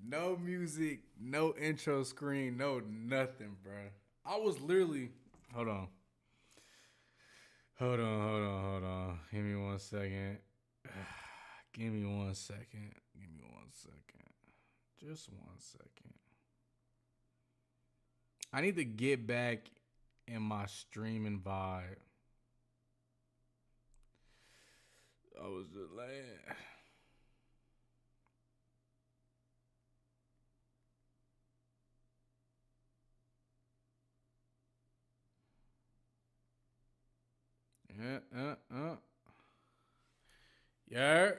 No music, no intro screen, no nothing, bro. I was literally. Hold on. Hold on. Give me 1 second. Give me 1 second. Give me 1 second. Just 1 second. I need to get back in my streaming vibe. I was just laying. Yeah.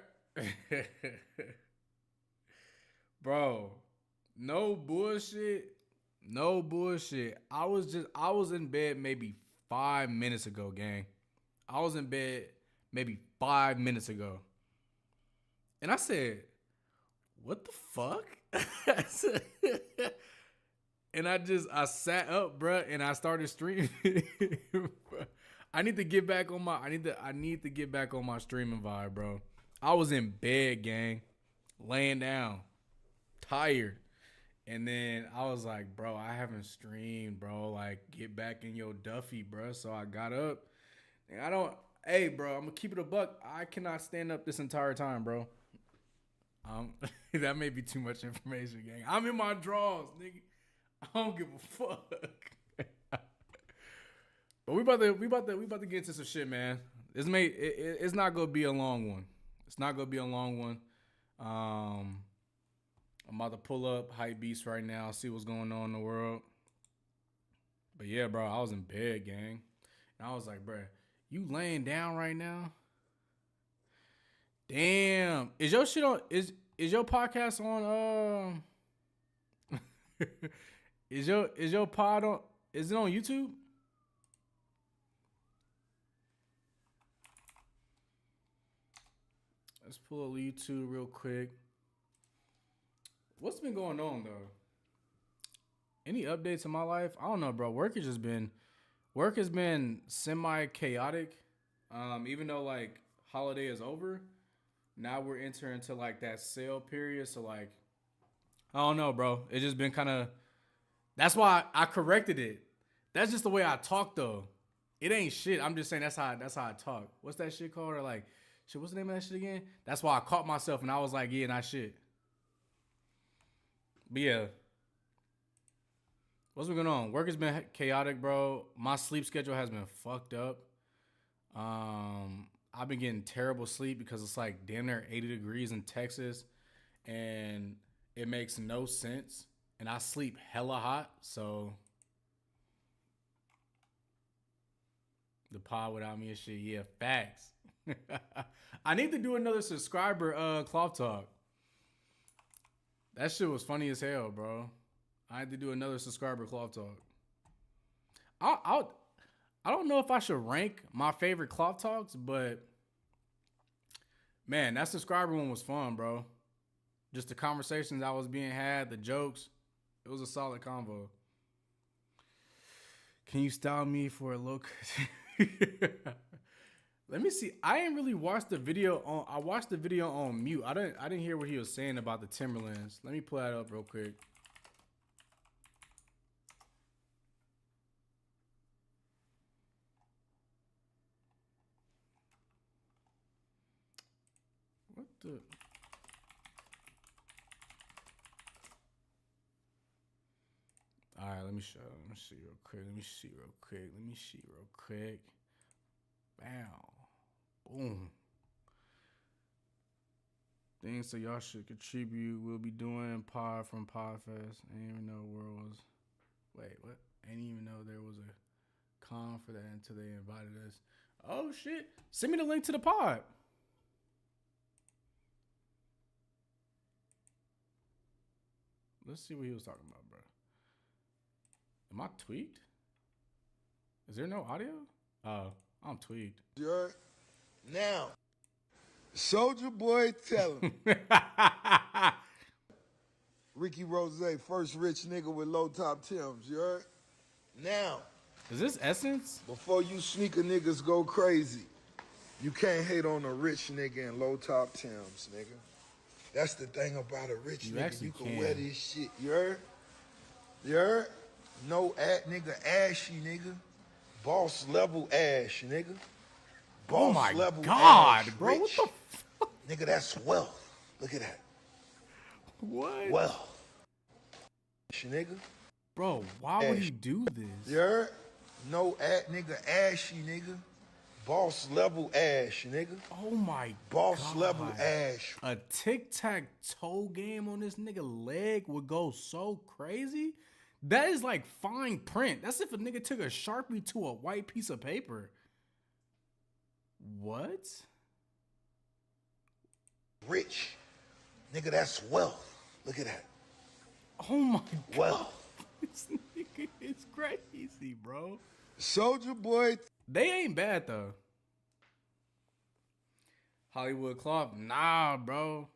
Bro, no bullshit. No bullshit. I was in bed maybe 5 minutes ago, gang. I was in bed maybe 5 minutes ago. And I said, what the fuck? And I sat up, bruh, and I started streaming. I need to get back on my I need to get back on my streaming vibe, bro. I was in bed, gang, laying down, tired. And then I was like, bro, I haven't streamed, bro. Like, get back in your Duffy, bro. So I got up. And hey, bro, I'm gonna keep it a buck. I cannot stand up this entire time, bro. That may be too much information, gang. I'm in my drawers, nigga. I don't give a fuck. But we about to get into some shit, man. It's not gonna be a long one. It's not gonna be a long one. I'm about to pull up Hype Beast right now, see what's going on in the world. But yeah, bro, I was in bed, gang. And I was like, bro, you laying down right now? Damn. Is your shit on is your podcast on is your pod on is it on YouTube? Let's pull up YouTube real quick. What's been going on though? Any updates in my life? I don't know, bro. Work has been semi chaotic. Even though like holiday is over, now we're entering into like that sale period. So like, I don't know, bro. It's just been kind of. That's why I corrected it. That's just the way I talk though. It ain't shit. I'm just saying that's how I talk. What's that shit called? Or like, shit. What's the name of that shit again? That's why I caught myself and I was like, yeah, not shit. But yeah. What's been going on? Work has been chaotic, bro. My sleep schedule has been fucked up. I've been getting terrible sleep because it's like damn near 80 degrees in Texas and it makes no sense. And I sleep hella hot, so the pod without me and shit, yeah, facts. I need to do another subscriber cloth talk. That shit was funny as hell, bro. I had to do another subscriber cloth talk. I don't know if I should rank my favorite cloth talks, but man, that subscriber one was fun, bro. Just the conversations that was being had, the jokes. It was a solid convo. Can you style me for a look? Let me see. I ain't really watched the video on. I watched the video on mute. I didn't hear what he was saying about the Timberlands. Let me pull that up real quick. What the? All right, let me show. Let me see real quick. Bow. Boom. Things so y'all should contribute. We'll be doing pod from Podfest. I didn't even know world was. Wait, what? I didn't even know there was a con for that until they invited us. Oh shit! Send me the link to the pod. Let's see what he was talking about, bro. Am I tweaked? Is there no audio? Oh, I'm tweaked. Sure. Now, Soldier Boy, tell him. Ricky Rose, first rich nigga with low top Timbs, you heard? Now, is this Essence? Before you sneaker niggas go crazy, you can't hate on a rich nigga in low top Timbs, nigga. That's the thing about a rich You nigga. actually You can can. wear this shit. You heard? You heard? No nigga, ashy nigga. Boss level ash, nigga. Oh Boss my level God, ash, bro. What rich. the fuck? Nigga, that's wealth. Look at that. What? Wealth. Nigga. Bro, why would Ash. he do You this? heard? No nigga, ashy nigga. Boss level ash, nigga. Oh my Boss God. level ash. A tic-tac-toe game on this nigga leg would go so crazy. That is like fine print. That's if a nigga took a Sharpie to a white piece of paper. What? Rich. Nigga, that's wealth. Look at that. Oh my God. Wealth. This nigga is crazy, bro. Soldier Boy. They ain't bad though. Hollywood Cloth, nah, bro.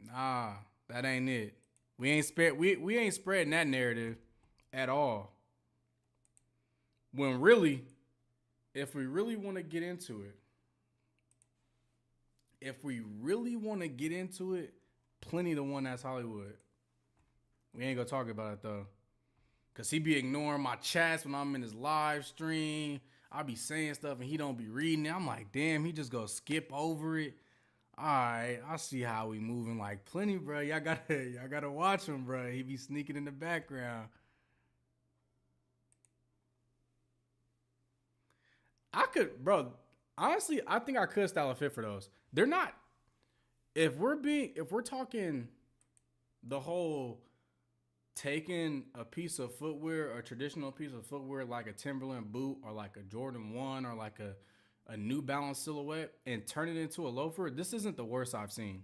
Nah, that ain't it. We ain't spreading that narrative at all. When really, if we really want to get into it, plenty the one that's Hollywood. We ain't gonna talk about it though. Cause he be ignoring my chats when I'm in his live stream. I be saying stuff and he don't be reading it. I'm like, damn, he just go skip over it. All right, I see how we moving like plenty, bro. Y'all gotta watch him, bro. He be sneaking in the background. I could, bro. Honestly, I think I could style a fit for those. They're not. If we're talking the whole taking a piece of footwear, a traditional piece of footwear like a Timberland boot or like a Jordan 1 or like a New Balance silhouette and turn it into a loafer, this isn't the worst I've seen.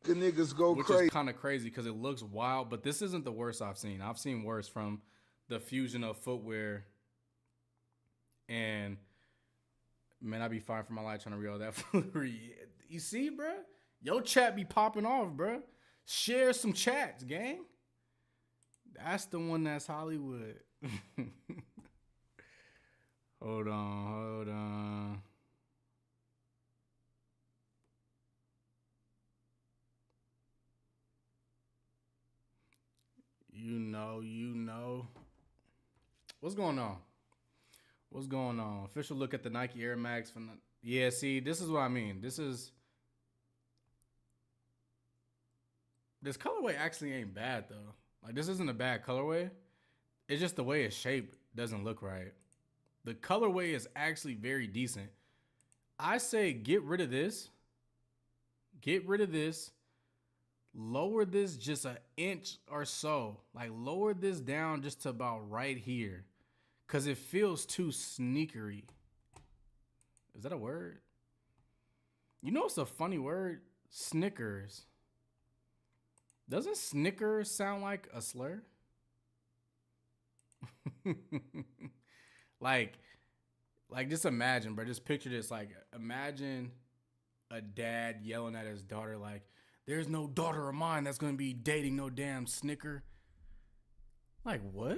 The niggas go Which crazy. is kind of crazy because it looks wild, but this isn't the worst I've seen. I've seen worse from the fusion of footwear and man, I'd be fine for my life trying to read all that footwear. You see, bro? Your chat be popping off, bro. Share some chats, gang. That's the one that's Hollywood. Hold on. You know. What's going on? Official look at the Nike Air Max from the... Yeah, see, this is what I mean. This colorway actually ain't bad though. Like this isn't a bad colorway. It's just the way it's shaped doesn't look right. The colorway is actually very decent. I say get rid of this. Lower this just an inch or so. Like lower this down just to about right here. Cause it feels too sneakery. Is that a word? You know it's a funny word? Snickers. Doesn't Snickers sound like a slur? like just imagine, bro. Just picture this. Like, imagine a dad yelling at his daughter, like, there's no daughter of mine that's gonna be dating no damn Snicker. Like, what?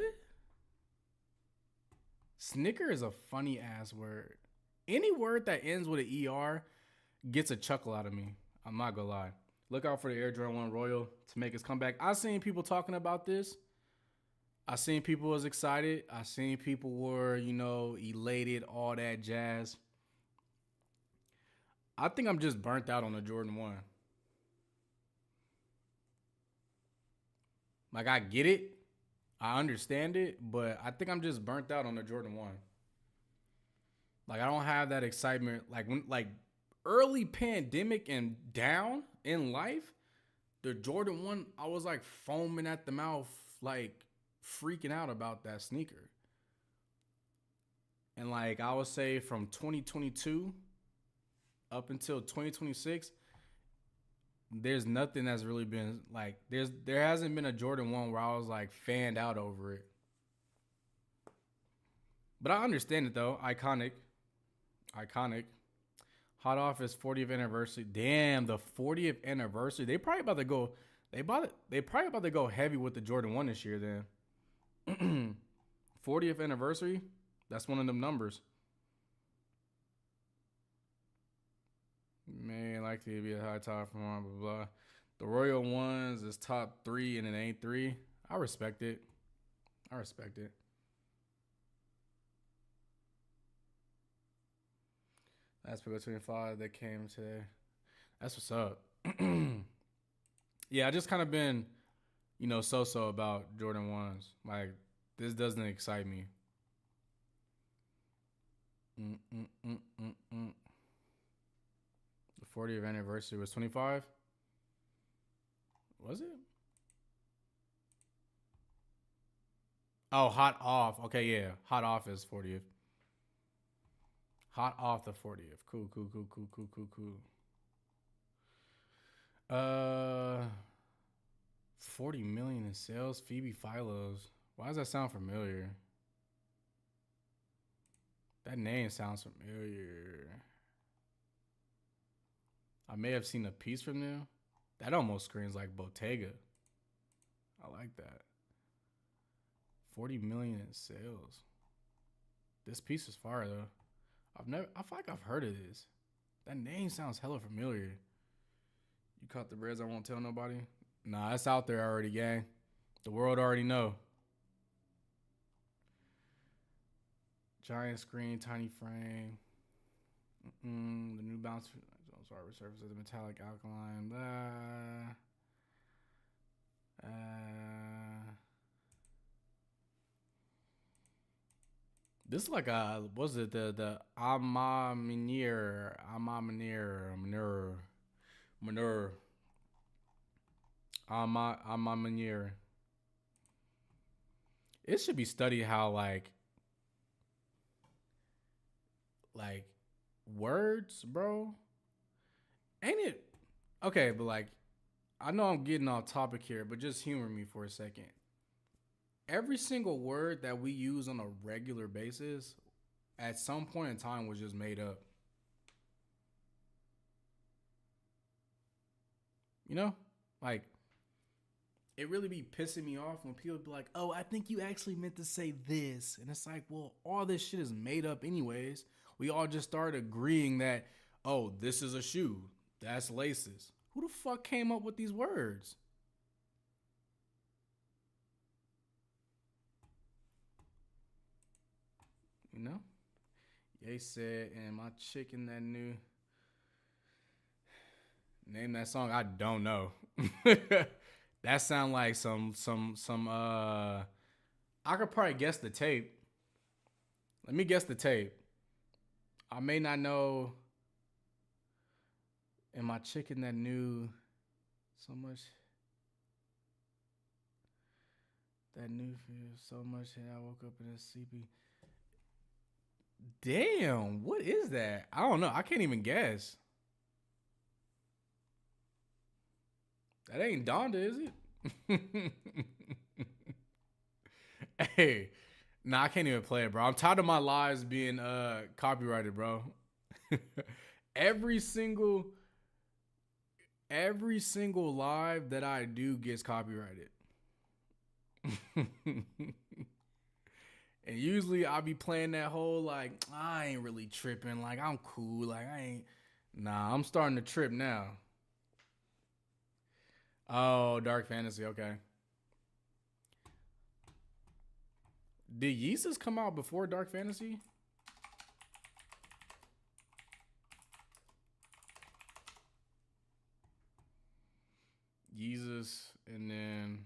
Snicker is a funny ass word. Any word that ends with an ER gets a chuckle out of me. I'm not gonna lie. Look out for the Air Jordan 1 Royal to make his comeback. I've seen people talking about this. I seen people was excited. I seen people were, elated, all that jazz. I think I'm just burnt out on the Jordan 1. Like, I get it. I understand it. But I think I'm just burnt out on the Jordan 1. Like, I don't have that excitement. Like early pandemic and down in life, the Jordan 1, I was like foaming at the mouth, like freaking out about that sneaker. And like I would say from 2022 up until 2026, there's nothing that's really been like there hasn't been a Jordan 1 where I was like fanned out over it. But I understand it though. Iconic. Hot off his 40th anniversary. Damn, the 40th anniversary. They probably about to go heavy with the Jordan 1 this year then. 40th anniversary. That's one of them numbers. Man, likely to be a high top from blah blah blah. The Royal Ones is top 3 and it ain't 3. I respect it. I respect it. That's Pickle 25 that came today. That's what's up. Yeah, I just kind of been, so about Jordan 1s. Like, this doesn't excite me. The 40th anniversary was 25? Was it? Oh, Hot Off. Okay, yeah. Hot Off is 40th. Hot Off the 40th. Cool. 40 million in sales. Phoebe Philos. Why does that sound familiar? That name sounds familiar. I may have seen a piece from them. That almost screams like Bottega. I like that. 40 million in sales. This piece is fire though. I feel like I've heard of this. That name sounds hella familiar. You caught the breads I won't tell nobody? Nah, it's out there already, gang. The world already know. Giant screen, tiny frame. The New Balance. Sorry, resurfaces the metallic alkaline. Blah. This is like a, was it the Manure. It should be studied how like words, bro. Ain't it? Okay, but like, I know I'm getting off topic here, but just humor me for a second. Every single word that we use on a regular basis, at some point in time, was just made up. You know? Like, it really be pissing me off when people be like, oh, I think you actually meant to say this. And it's like, well, all this shit is made up anyways. We all just started agreeing that, oh, this is a shoe. That's laces. Who the fuck came up with these words? You know? Ye said, and my chicken that new. Name that song. I don't know. That sound like some I could probably guess the tape. Let me guess the tape. I may not know. And my chicken that knew so much. That knew so much and I woke up in a sleepy. Damn, what is that? I don't know. I can't even guess. That ain't Donda, is it? Hey, nah, I can't even play it, bro. I'm tired of my lives being copyrighted, bro. Every single live that I do gets copyrighted. And usually I'll be playing that whole like, I ain't really tripping, like I'm cool, like I ain't. Nah, I'm starting to trip now. Oh, Dark Fantasy, okay. Did Yeezus come out before Dark Fantasy? Yeezus, and then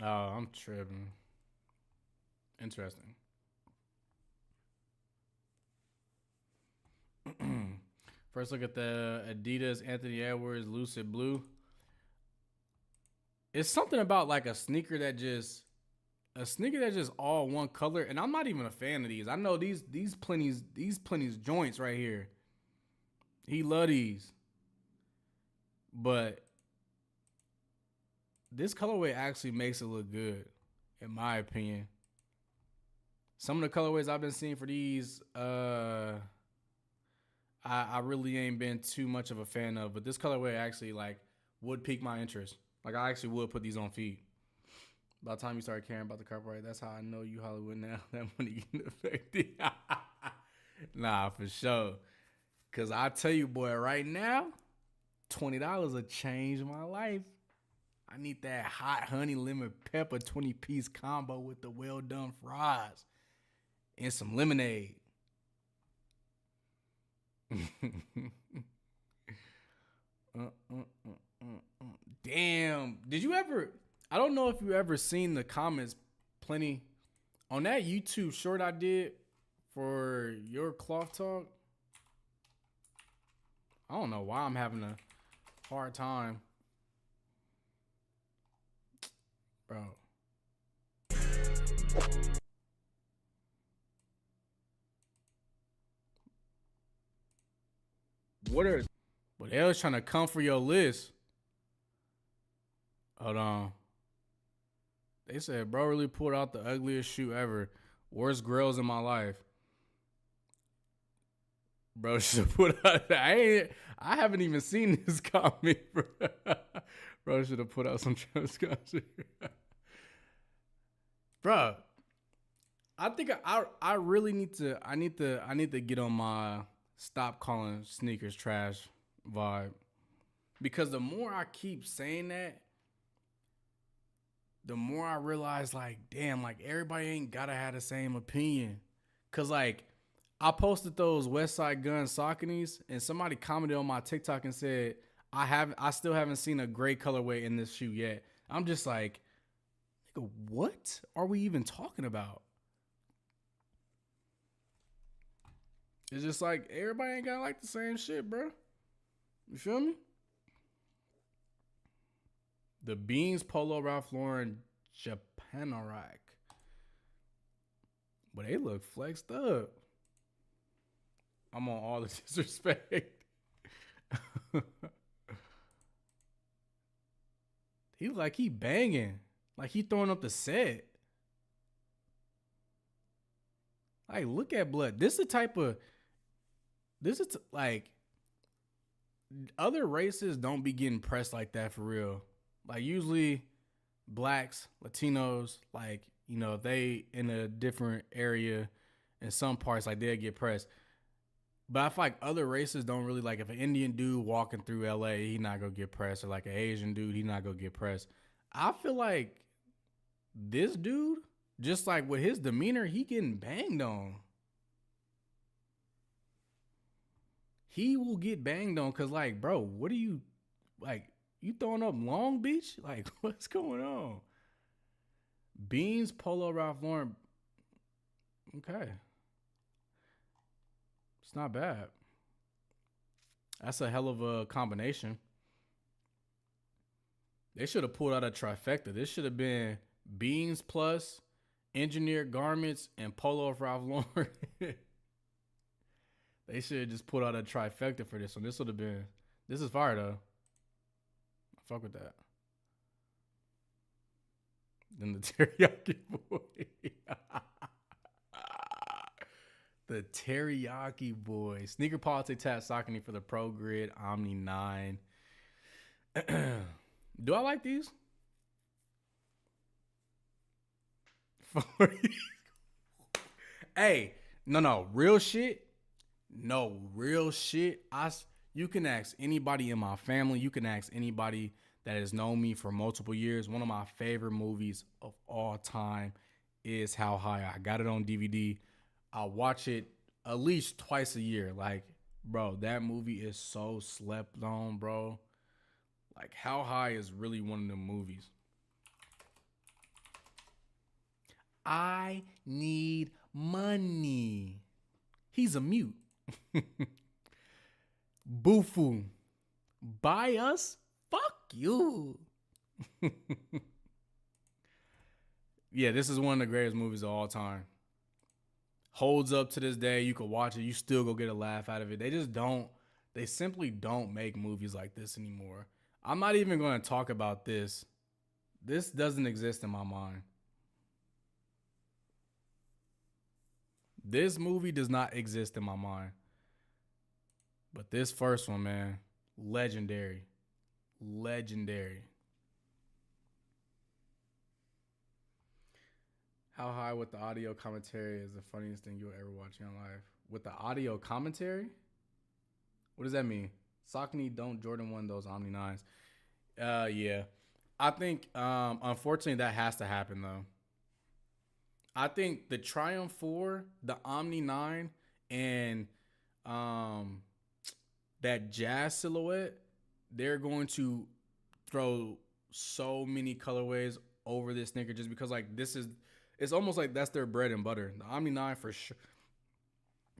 oh, I'm tripping. Interesting. First look at the Adidas Anthony Edwards Lucid Blue. It's something about like a sneaker that just all one color, and I'm not even a fan of these. I know these plenty's joints right here. He love these, but this colorway actually makes it look good, in my opinion. Some of the colorways I've been seeing for these, I really ain't been too much of a fan of, but this colorway actually like would pique my interest. Like I actually would put these on feet. By the time you start caring about the copyright, that's how I know you Hollywood now. That money getting affected. Nah, for sure. Cause I tell you, boy, right now, $20 will change my life. I need that hot honey lemon pepper 20-piece combo with the well done fries and some lemonade. Damn. Did you ever? I don't know if you ever seen the comments plenty on that YouTube short I did for your cloth talk. I don't know why I'm having a hard time, bro. What are? But they was trying to come for your list. Hold on. They said, bro, really pulled out the ugliest shoe ever. Worst grills in my life. Bro should have put out. I haven't even seen this comment, bro. Bro should have put out some Travis Scott shit. Bro, I think I really need to. I need to get on my stop calling sneakers trash vibe, because the more I keep saying that, the more I realize, like, damn, like, everybody ain't gotta have the same opinion. Cause like, I posted those West Side Gun Sauconys, and somebody commented on my TikTok and said, I still haven't seen a gray colorway in this shoe yet. I'm just like, nigga, what are we even talking about? It's just like, everybody ain't gotta like the same shit, bro. You feel me? The Beans Polo Ralph Lauren Japanorak. But they look flexed up. I'm on all the disrespect. He like he banging. Like he throwing up the set. Like, look at blood. This is like, other races don't be getting pressed like that for real. Like, usually blacks, Latinos, like, you know, they in a different area in some parts, like, they'll get pressed. But I feel like other races don't really, like, if an Indian dude walking through LA, he not gonna get pressed, or like an Asian dude, he not gonna get pressed. I feel like this dude, just like with his demeanor, he getting banged on. He will get banged on because, like, bro, what are you, like, you throwing up Long Beach? Like, what's going on? Beans, Polo, Ralph Lauren. Okay. It's not bad. That's a hell of a combination. They should have pulled out a trifecta. This should have been Beans plus Engineered Garments and Polo of Ralph Lauren. They should have just pulled out a trifecta for this one. This would have been. This is fire though. I fuck with that. Then the Teriyaki Boy. The Teriyaki Boy. Sneaker Politics Tat Saucony for the Pro Grid Omni 9. Do I like these? Hey, no, real shit. No, real shit. You can ask anybody in my family. You can ask anybody that has known me for multiple years. One of my favorite movies of all time is How High. I got it on DVD. I watch it at least twice a year. Like, bro, that movie is so slept on, bro. Like, How High is really one of them movies. I need money. He's a mute. Bufu. Buy us? Fuck you. Yeah, this is one of the greatest movies of all time. Holds up to this day. You can watch it. You still go get a laugh out of it. They simply don't make movies like this anymore. I'm not even going to talk about this. This doesn't exist in my mind. This movie does not exist in my mind. But this first one, man, legendary. Legendary. How high with the audio commentary is the funniest thing you'll ever watch in your life? With the audio commentary? What does that mean? Saucony don't Jordan 1 those Omni 9s. Yeah. I think unfortunately that has to happen though. I think the Triumph 4, the Omni 9, and that Jazz silhouette, they're going to throw so many colorways over this sneaker just because like it's almost like that's their bread and butter. The Omni 9 for sure.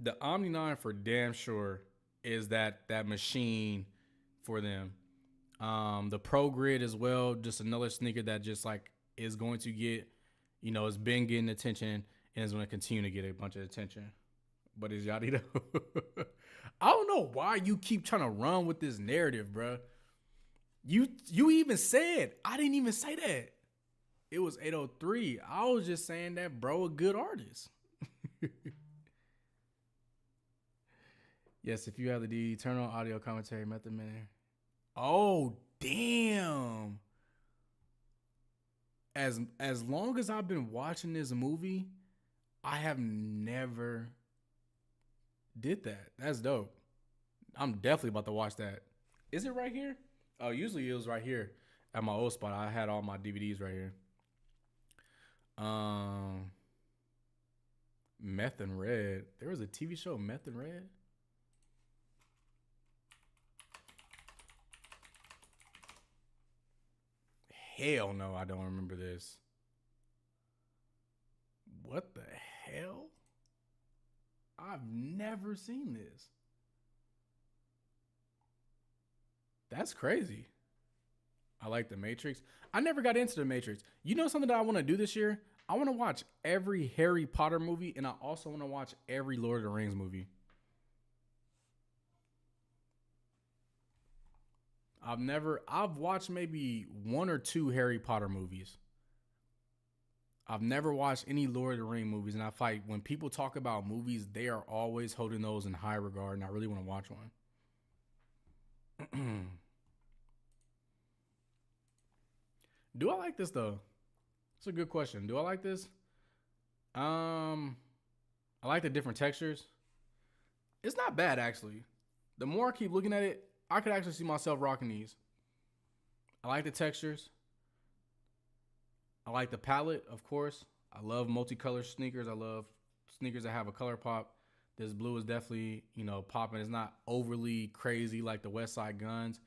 The Omni 9 for damn sure is that machine for them. The Pro Grid as well, just another sneaker that just like is going to get, it's been getting attention and is going to continue to get a bunch of attention. But is Yachty though? I don't know why you keep trying to run with this narrative, bro. You even said, I didn't even say that. It was 803. I was just saying that bro a good artist. Yes, if you have the eternal audio commentary method minute. Oh, damn. As long as I've been watching this movie, I have never did that. That's dope. I'm definitely about to watch that. Is it right here? Oh, usually it was right here at my old spot. I had all my DVDs right here. Meth and Red. There was a TV show, Meth and Red. Hell no, I don't remember this. What the hell? I've never seen this. That's crazy. I like The Matrix. I never got into The Matrix. You know something that I want to do this year? I want to watch every Harry Potter movie, and I also want to watch every Lord of the Rings movie. I've watched maybe 1 or 2 Harry Potter movies. I've never watched any Lord of the Rings movies, and I fight when people talk about movies, they are always holding those in high regard, and I really want to watch one. Do I like this though? It's a good question. Do I like this? I like the different textures. It's not bad actually. The more I keep looking at it, I could actually see myself rocking these. I like the textures. I like the palette, of course. I love multicolored sneakers. I love sneakers that have a color pop. This blue is definitely, popping. It's not overly crazy like the West Side Guns.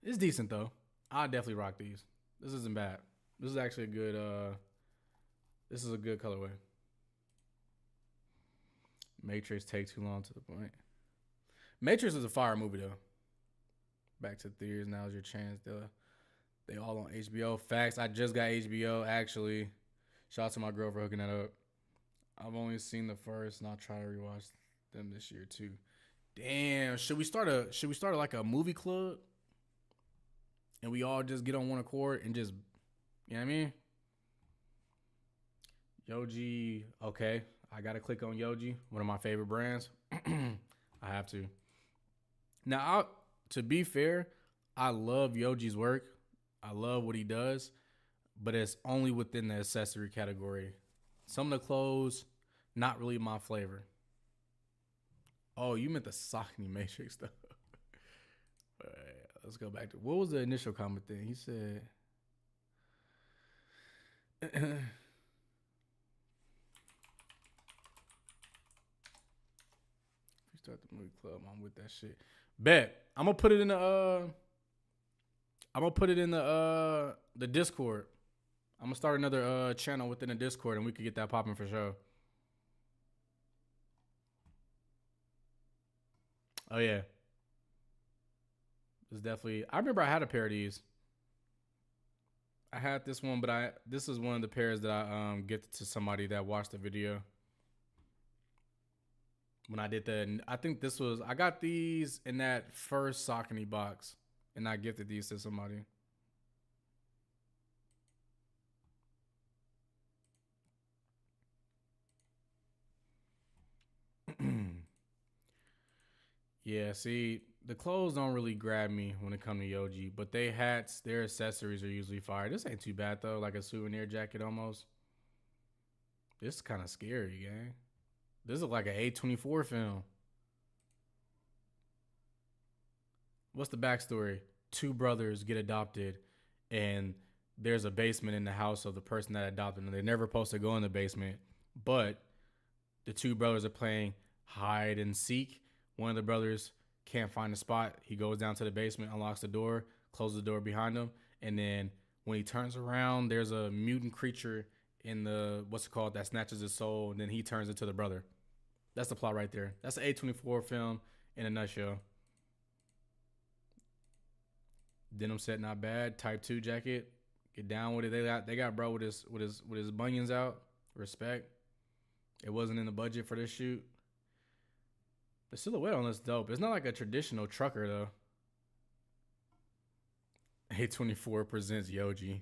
It's decent though. I definitely rock these. This isn't bad. This is actually a good this is a good colorway. Matrix take too long to the point. Matrix is a fire movie though. Back to theaters, now's your chance. They all on HBO. Facts. I just got HBO actually. Shout out to my girl for hooking that up. I've only seen the first, and I'll try to rewatch them this year too. Damn, should we start like a movie club? And we all just get on one accord and just, you know what I mean? Yoji, okay. I gotta click on Yoji, one of my favorite brands. I have to. Now, to be fair, I love Yoji's work. I love what he does, but it's only within the accessory category. Some of the clothes, not really my flavor. Oh, you meant the Saucony Matrix though. Let's go back to what was the initial comment thing? He said, "If you start the movie club, I'm with that shit." Bet I'm gonna put it in the the Discord. I'm gonna start another channel within the Discord, and we could get that popping for sure. Oh yeah. It's definitely. I remember I had a pair of these. I had this one, but this is one of the pairs that I gifted to somebody that watched the video. When I did that, I think I got these in that first Saucony box, and I gifted these to somebody. Yeah, see, the clothes don't really grab me when it comes to Yoji, but they hats, their accessories are usually fire. This ain't too bad though, like a souvenir jacket almost. This is kind of scary, gang. This is like an A24 film. What's the backstory? Two brothers get adopted, and there's a basement in the house of the person that adopted them. They're never supposed to go in the basement, but the two brothers are playing hide and seek. One of the brothers can't find a spot. He goes down to the basement, unlocks the door, closes the door behind him, and then when he turns around, there's a mutant creature in the what's it called that snatches his soul, and then he turns into the brother. That's the plot right there. That's an A24 film in a nutshell. Denim set not bad. Type 2 jacket. Get down with it. They got bro with his bunions out. Respect. It wasn't in the budget for this shoot. The silhouette on this dope. It's not like a traditional trucker though. A24 presents Yoji.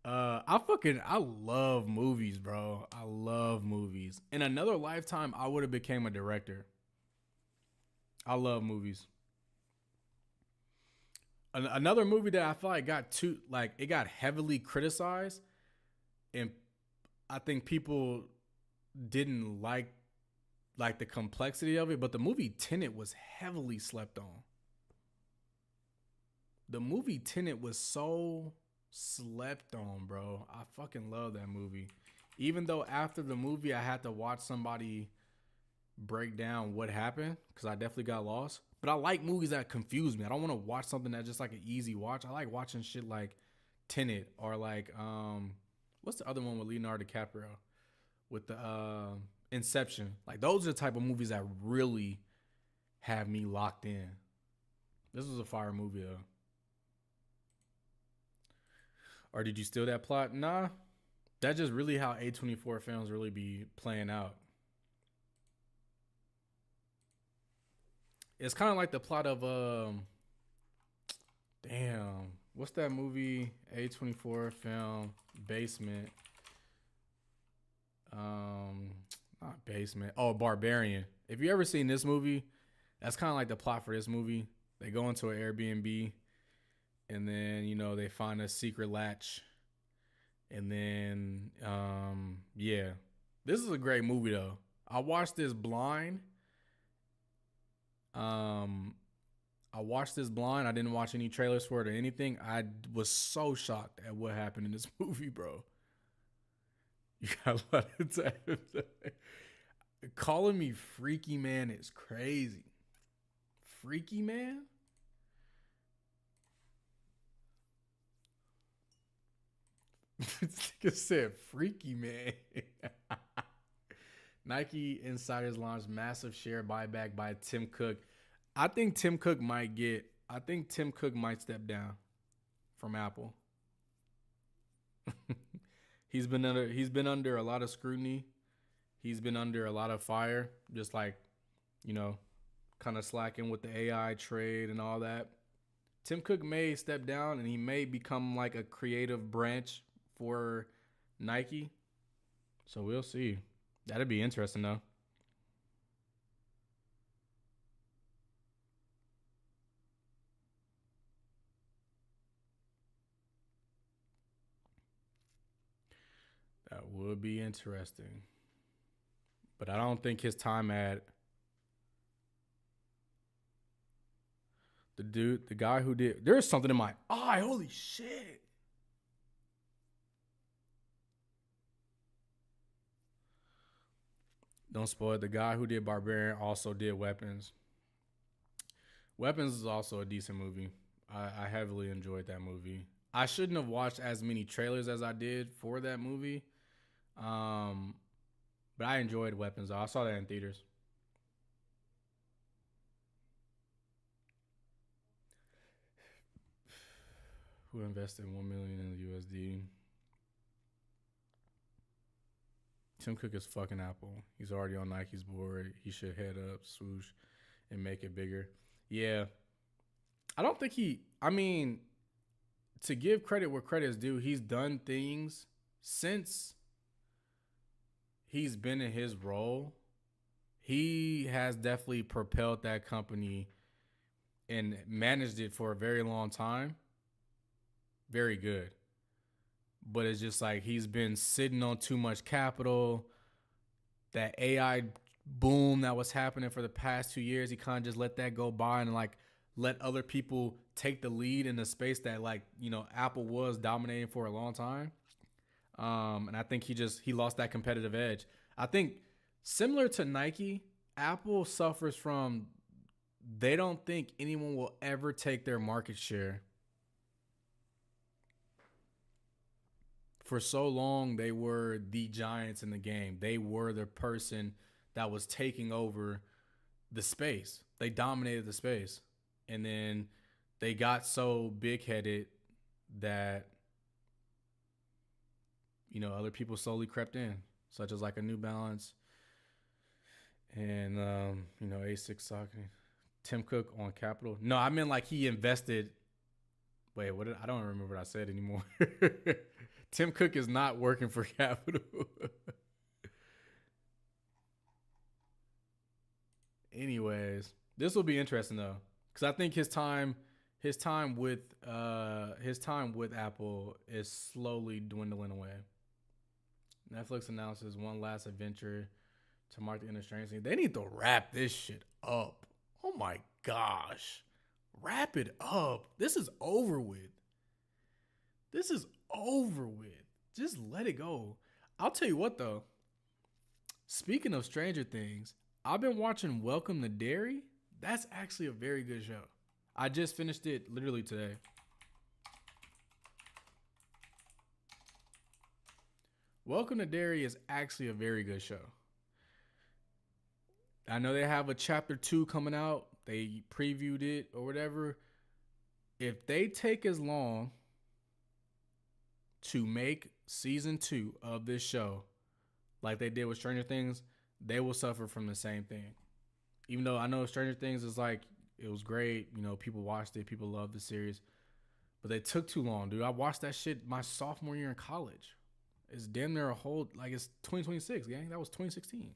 I love movies, bro. I love movies. In another lifetime, I would have became a director. I love movies. Another movie that I feel like it got heavily criticized, and I think people didn't like the complexity of it, but the movie Tenet was heavily slept on. The movie Tenet was so slept on, bro. I fucking love that movie. Even though after the movie I had to watch somebody break down what happened, because I definitely got lost. But I like movies that confuse me. I don't want to watch something that's just like an easy watch. I like watching shit like Tenet or like what's the other one with Leonardo DiCaprio with the Inception. Like those are the type of movies that really have me locked in. This was a fire movie though. Or did you steal that plot? Nah. That's just really how A24 films really be playing out. It's kind of like the plot of damn, what's that movie? A24 film Basement. Not Basement. Oh, Barbarian. If you ever seen this movie, that's kind of like the plot for this movie. They go into an Airbnb, and then they find a secret latch, and then yeah, this is a great movie though. I watched this blind. I didn't watch any trailers for it or anything. I was so shocked at what happened in this movie, bro. You got a lot of time. Calling me Freaky Man is crazy. Freaky Man? This nigga said Freaky Man. Nike insiders launched massive share buyback by Tim Cook. I think Tim Cook might step down from Apple. He's been under a lot of scrutiny. He's been under a lot of fire, just like, kind of slacking with the AI trade and all that. Tim Cook may step down and he may become like a creative branch for Nike. So we'll see. That'd be interesting though. That would be interesting. But I don't think his time at the guy who did, there's something in my eye. Holy shit. Don't spoil it. The guy who did Barbarian also did Weapons. Weapons is also a decent movie. I heavily enjoyed that movie. I shouldn't have watched as many trailers as I did for that movie. But I enjoyed Weapons. I saw that in theaters. Who invested $1 million in the USD? Tim Cook is fucking Apple. He's already on Nike's board. He should head up, swoosh, and make it bigger. Yeah. I don't think to give credit where credit is due, he's done things since he's been in his role. He has definitely propelled that company and managed it for a very long time. Very good. but it's just like he's been sitting on too much capital. That AI boom that was happening for the past 2 years, he kind of just let that go by and like let other people take the lead in the space that like, you know, Apple was dominating for a long time. And I think he lost that competitive edge. I think similar to Nike, Apple suffers from, they don't think anyone will ever take their market share. For so long, they were the giants in the game. They were the person that was taking over the space. They dominated the space. And then they got so big-headed that, you know, other people slowly crept in, such as like a New Balance and, you know, A6 Socket. Tim Cook on Capital. No, I meant like he invested. Wait, I don't remember what I said anymore. Tim Cook is not working for Capital. Anyways, this will be interesting though, because I think his time with Apple is slowly dwindling away. Netflix announces one last adventure to mark the end of Stranger Things. They need to wrap this shit up. Oh my gosh. Wrap it up. This is over with. This is over with. Just let it go. I'll tell you what though. Speaking of Stranger Things, I've been watching Welcome to Derry. That's actually a very good show. I just finished it literally today. Welcome to Derry is actually a very good show. I know they have a chapter 2 coming out. They previewed it or whatever. If they take as long to make season 2 of this show like they did with Stranger Things, they will suffer from the same thing. Even though I know Stranger Things is like, it was great. You know, people watched it. People loved the series. But they took too long, dude. I watched that shit my sophomore year in college. It's damn near a whole, like it's 2026, gang. That was 2016.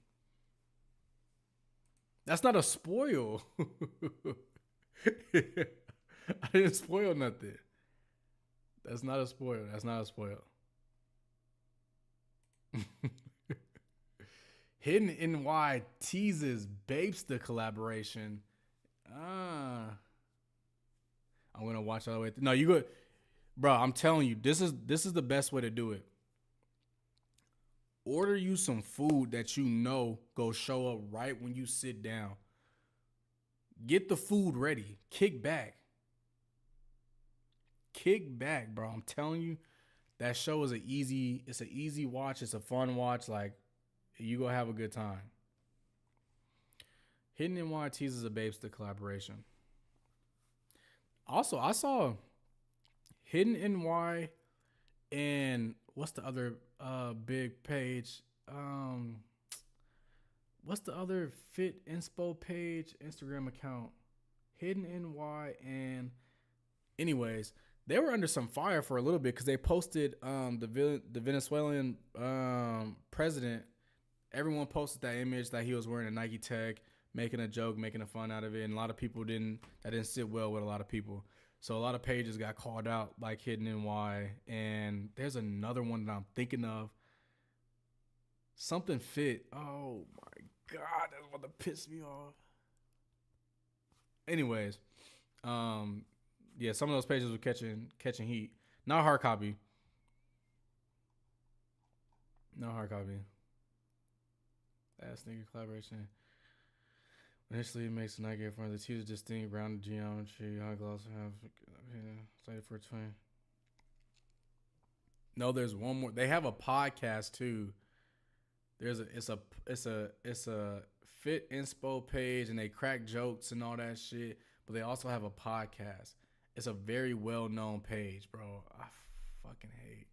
That's not a spoil. I didn't spoil nothing. That's not a spoil. That's not a spoil. Hidden NY teases Bapesta collaboration. I'm gonna watch all the way through. No, you go, bro. I'm telling you, this is the best way to do it. Order you some food that you know go show up right when you sit down. Get the food ready. Kick back. Kick back, bro. I'm telling you, that show is it's an easy watch. It's a fun watch. Like, you gonna have a good time. Hidden NY teases a Bapesta collaboration. Also, I saw Hidden NY and what's the other big page? What's the other Fit Inspo page Instagram account? Hidden NY and anyways, they were under some fire for a little bit because they posted the Venezuelan president. Everyone posted that image that he was wearing a Nike tech, making a joke, making a fun out of it, and a lot of people didn't sit well with a lot of people. So a lot of pages got called out, like Hidden NY, and there's another one that I'm thinking of. Something Fit. Oh my God, that's about to piss me off. Anyways, yeah, some of those pages were catching heat. Not hard copy. No hard copy. Ass nigga collaboration. Initially, it makes Nike in front of the teaser distinct rounded geometry. High gloss have cited for a twin. No, there's one more. They have a podcast too. It's a Fit Inspo page and they crack jokes and all that shit. But they also have a podcast. It's a very well known page, bro. I fucking hate.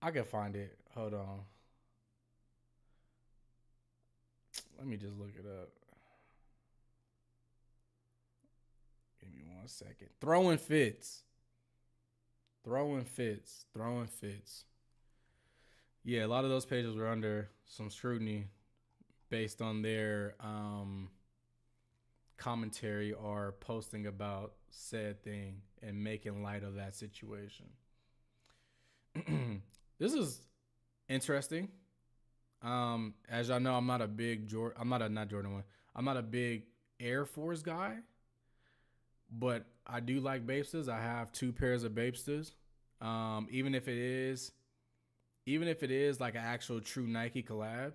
I can find it. Hold on. Let me just look it up. Give me 1 second. Throwing fits. Yeah, a lot of those pages were under some scrutiny based on their commentary or posting about said thing and making light of that situation. This is interesting. As y'all know, I'm not a big Jordan. I'm not a not Jordan one. I'm not a big Air Force guy, but I do like Bapestas. I have two pairs of Bapestas. Even if it is like an actual true Nike collab,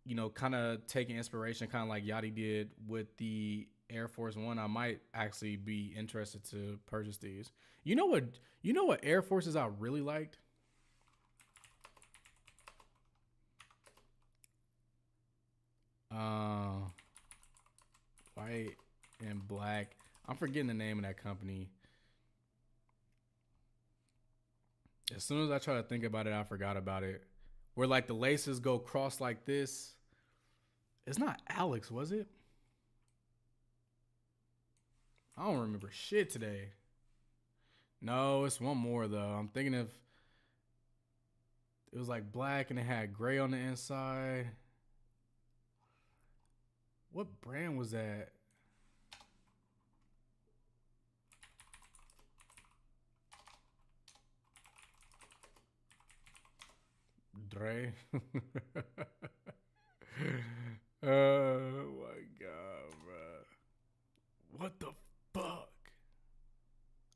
you know, kind of taking inspiration, kind of like Yachty did with the Air Force One, I might actually be interested to purchase these. You know what? You know what Air Forces I really liked? White and black. I'm forgetting the name of that company. As soon as I try to think about it, I forgot about it. Where like the laces go cross like this. It's not Alex, was it? I don't remember shit today. No, it's one more though. I'm thinking of it was like black and it had gray on the inside. What brand was that? Dre. Oh my god, bro. What the fuck?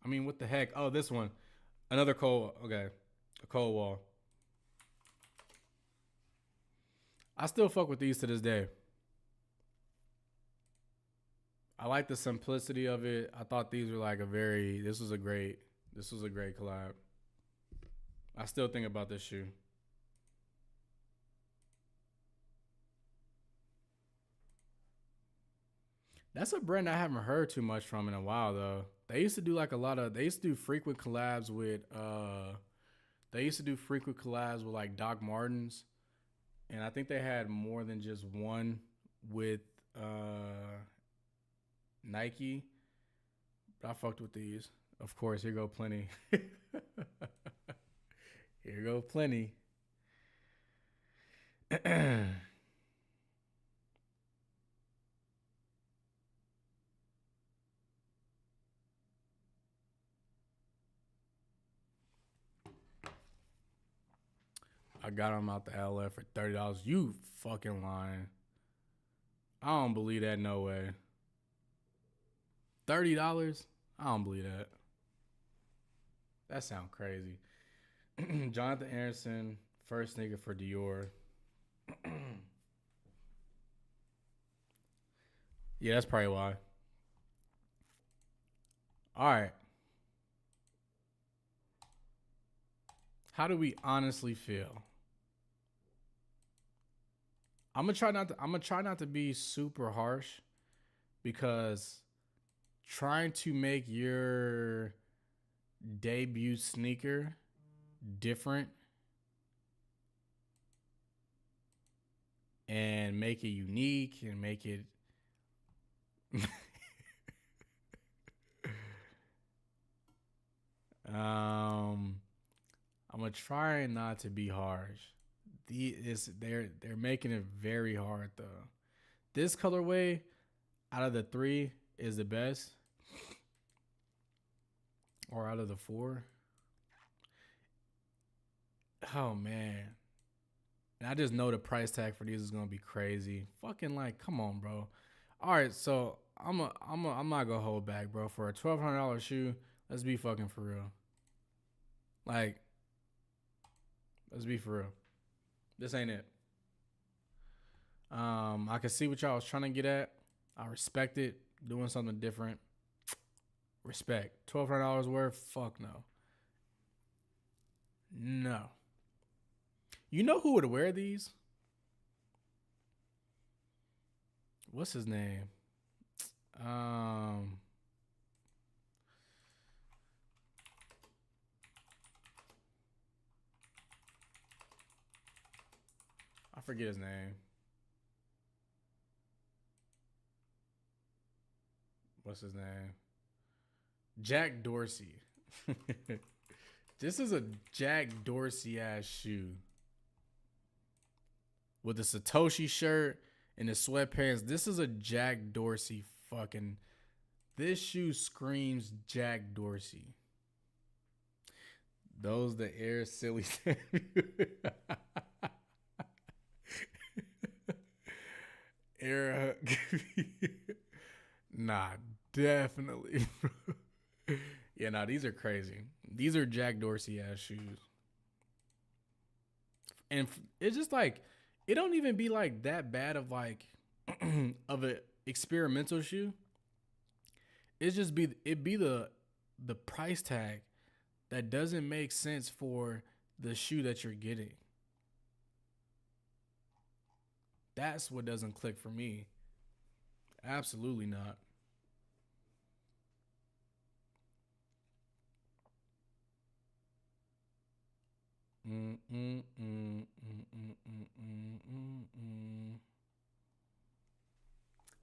I mean, what the heck? Oh, this one. Another cold. Okay. A cold wall. I still fuck with these to this day. I like the simplicity of it. I thought these were like this was a great collab. I still think about this shoe. That's a brand I haven't heard too much from in a while though. They used to do frequent collabs with like Doc Martens. And I think they had more than just one with Nike. But I fucked with these. Of course, here go plenty. Here go plenty. I got them out the LF for $30. You fucking lying. I don't believe that. No way. $30? I don't believe that. That sounds crazy. Jonathan Anderson, first nigga for Dior. Yeah, that's probably why. All right. How do we honestly feel? I'm gonna try not to be super harsh because trying to make your debut sneaker different and make it unique and make it I'm gonna try not to be harsh. They're making it very hard though. This colorway out of the three is the best, or out of the four. Oh man, and I just know the price tag for these is gonna be crazy. Fucking like, come on, bro. All right, so I'm not gonna hold back, bro. For a $1,200 shoe, let's be fucking for real. Like, let's be for real. This ain't it. I can see what y'all was trying to get at. I respect it. Doing something different. Respect. $1,200 worth? Fuck no. No. You know who would wear these? What's his name? I forget his name. What's his name? Jack Dorsey. This is a Jack Dorsey ass shoe. With the Satoshi shirt and the sweatpants. This is a Jack Dorsey fucking. This shoe screams Jack Dorsey. Those the air silly. Air. Nah, definitely. Yeah, nah, these are crazy. These are Jack Dorsey ass shoes. And it's just like, it don't even be like that bad of like of a experimental shoe. It's just be the price tag that doesn't make sense for the shoe that you're getting. That's what doesn't click for me. Absolutely not.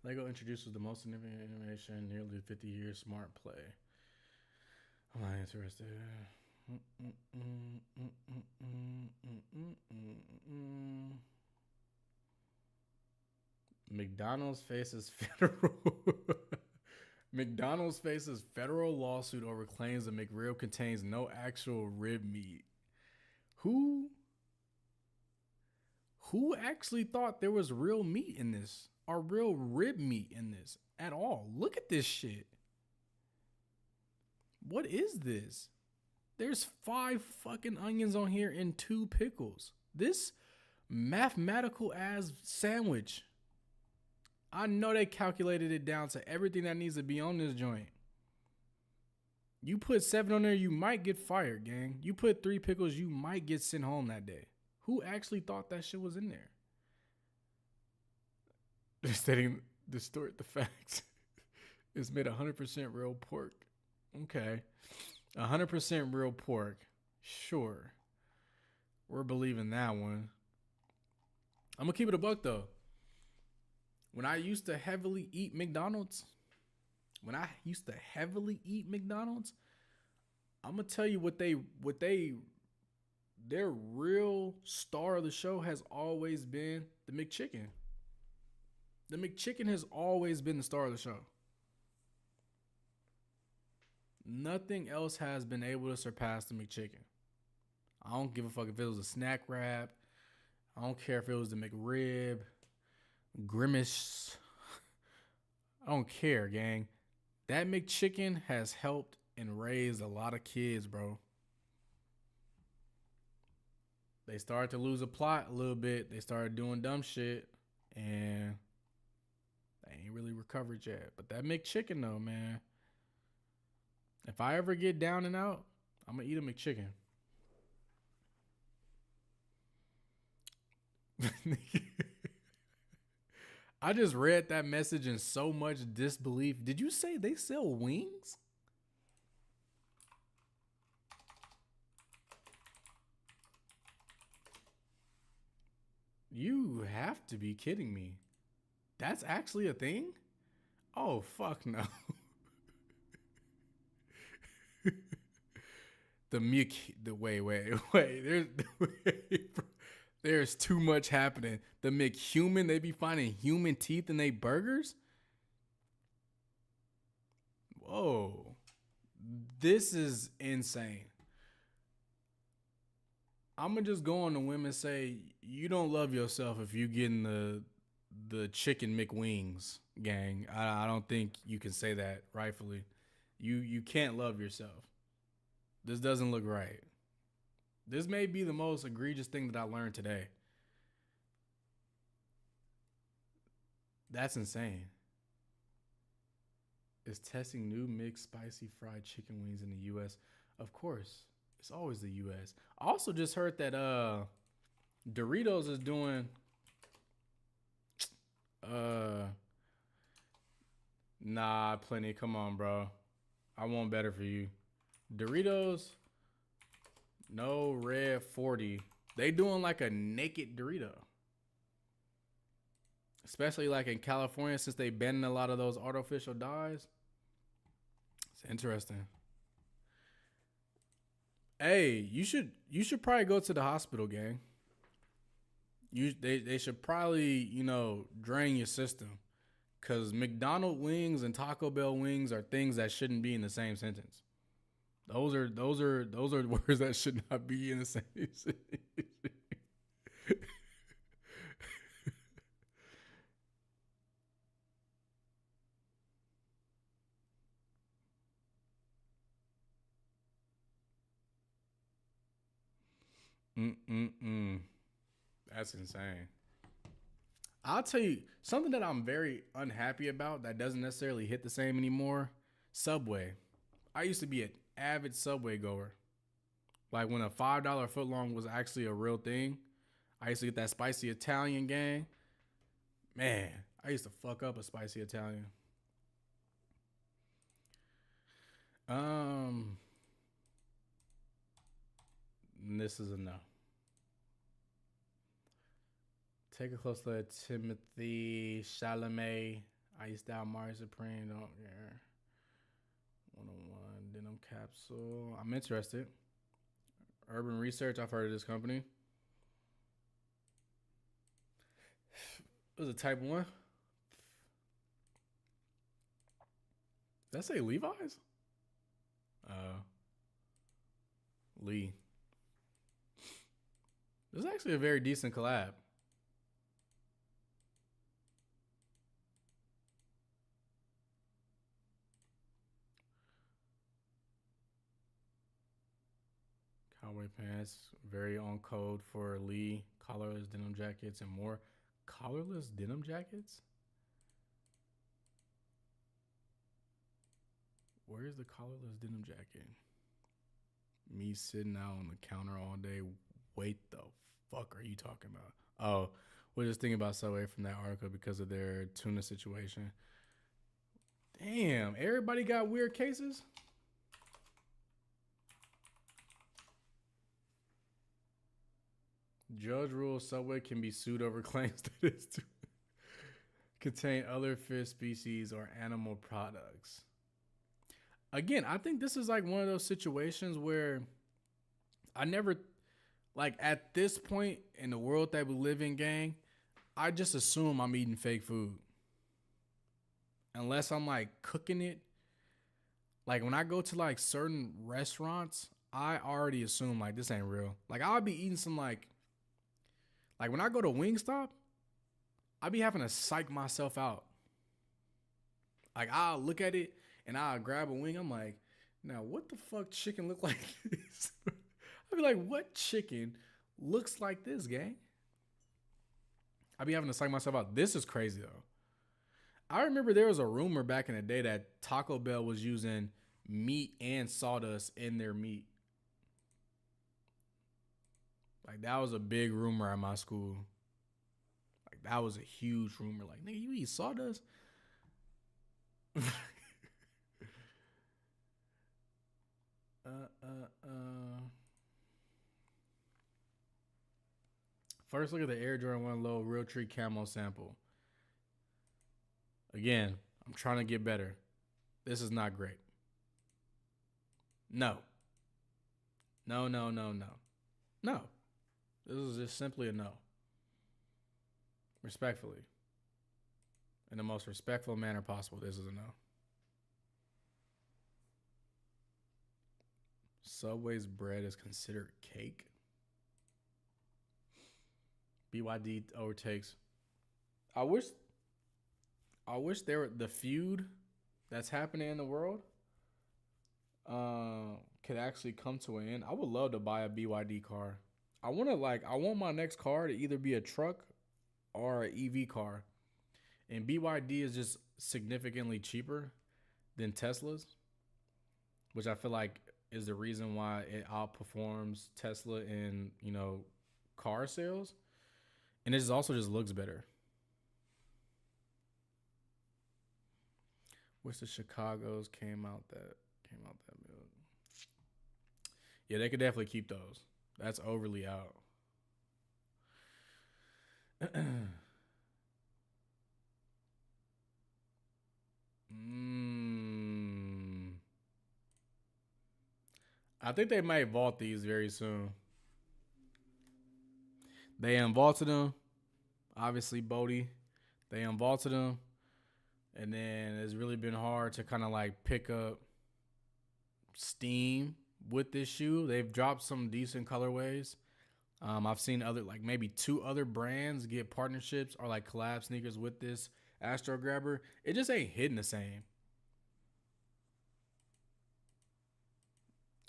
Lego introduces the most significant innovation in nearly 50 years, smart play. I'm not interested. McDonald's faces federal McDonald's faces federal lawsuit over claims the McRib contains no actual rib meat. Who actually thought there was real meat in this? Or real rib meat in this at all? Look at this shit. What is this? There's 5 fucking onions on here and 2 pickles. This mathematical ass sandwich. I know they calculated it down to everything that needs to be on this joint. You put 7 on there, you might get fired, gang. You put 3 pickles, you might get sent home that day. Who actually thought that shit was in there? They're stating, distort the facts. It's made 100% real pork. Okay. 100% real pork. Sure. We're believing that one. I'm going to keep it a buck, though. When I used to heavily eat McDonald's, I'm going to tell you their real star of the show has always been the McChicken. The McChicken has always been the star of the show. Nothing else has been able to surpass the McChicken. I don't give a fuck if it was a snack wrap. I don't care if it was the McRib, Grimace. I don't care, gang. That McChicken has helped and raised a lot of kids, bro. They started to lose a plot a little bit. They started doing dumb shit, and they ain't really recovered yet. But that McChicken, though, man. If I ever get down and out, I'm going to eat a McChicken. I just read that message in so much disbelief. Did you say they sell wings? You have to be kidding me. That's actually a thing? Oh, fuck no. There's too much happening. The McHuman, they be finding human teeth in their burgers? Whoa. This is insane. I'm gonna just go on the whim and say you don't love yourself if you getting the chicken McWings, gang. I don't think you can say that rightfully. You can't love yourself. This doesn't look right. This may be the most egregious thing that I learned today. That's insane. Is testing new mixed spicy fried chicken wings in the U.S. Of course, it's always the U.S. I also just heard that Doritos is doing nah, plenty. Come on, bro. I want better for you. Doritos, no red 40. They doing like a naked Dorito. Especially like in California, since they banning a lot of those artificial dyes. It's interesting. Hey, you should probably go to the hospital, gang. They should probably, drain your system. Cause McDonald's wings and Taco Bell wings are things that shouldn't be in the same sentence. Those are words that should not be in the same city. Mm-mm-mm. That's insane. I'll tell you something that I'm very unhappy about that doesn't necessarily hit the same anymore. Subway. I used to be an avid Subway goer. Like when a $5 footlong was actually a real thing. I used to get that spicy Italian gang. Man, I used to fuck up a spicy Italian. Um, this is a no. Take a close look at Timothy Chalamet. Ice Down Mars Supreme. Don't care. 101 Denim Capsule. I'm interested. Urban Research. I've heard of this company. It was a type 1. Did I say Levi's? Lee. This is actually a very decent collab. Cowboy pants, very on code for Lee. Collarless denim jackets and more. Collarless denim jackets? Where's the collarless denim jacket? Me sitting out on the counter all day. Wait, the fuck are you talking about? Oh, we're just thinking about Subway from that article because of their tuna situation. Damn, everybody got weird cases? Judge rules Subway can be sued over claims that it's to contain other fish species or animal products. Again, I think this is like one of those situations where I never, like at this point in the world that we live in, gang, I just assume I'm eating fake food. Unless I'm like cooking it. Like when I go to like certain restaurants, I already assume like this ain't real. Like I'll be eating some like when I go to Wingstop, I be having to psych myself out. Like I'll look at it and I'll grab a wing. I'm like, now what the fuck chicken look like this? I'll be like, what chicken looks like this, gang? I be having to psych myself out. This is crazy though. I remember there was a rumor back in the day that Taco Bell was using meat and sawdust in their meat. Like that was a big rumor at my school. Like that was a huge rumor. Like, nigga, you eat sawdust? First look at the Air Jordan 1 Low Realtree Camo sample. Again, I'm trying to get better. This is not great. No. No. No. This is just simply a no. Respectfully. In the most respectful manner possible, this is a no. Subway's bread is considered cake. BYD overtakes. I wish there the feud that's happening in the world could actually come to an end. I would love to buy a BYD car. I want my next car to either be a truck or an EV car. And BYD is just significantly cheaper than Tesla's, which I feel like is the reason why it outperforms Tesla in, car sales. And it also just looks better. Wish the Chicago's came out that build. Yeah, they could definitely keep those. That's overly out. I think they might vault these very soon. They unvaulted them. Obviously, Bodie. They unvaulted them. And then it's really been hard to kind of like pick up steam with this shoe. They've dropped some decent colorways. I've seen other, like maybe 2 other brands get partnerships or like collab sneakers with this Astro Grabber. It just ain't hitting the same.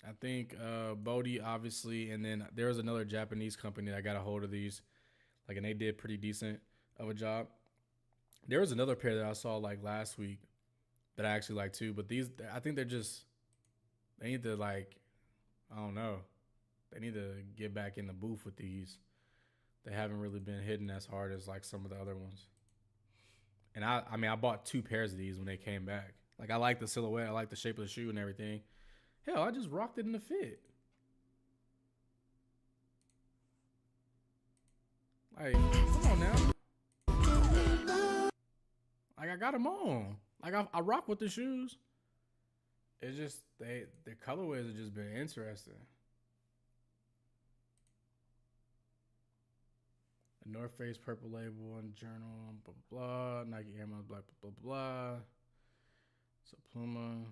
I think Bodhi, obviously, and then there was another Japanese company that got a hold of these, like, and they did pretty decent of a job. There was another pair that I saw like last week that I actually like too, but these, I think they need to, like, I don't know, they need to get back in the booth with these. They haven't really been hitting as hard as like some of the other ones. And I mean, I bought 2 pairs of these when they came back. Like, I like the silhouette, I like the shape of the shoe and everything. Hell, I just rocked it in the fit. Like, come on now. Like, I got them on. Like, I rock with the shoes. It's just, their colorways have just been interesting. The North Face purple label and journal, blah, blah, blah. Nike Air Max black, blah, blah, blah. So, Pluma.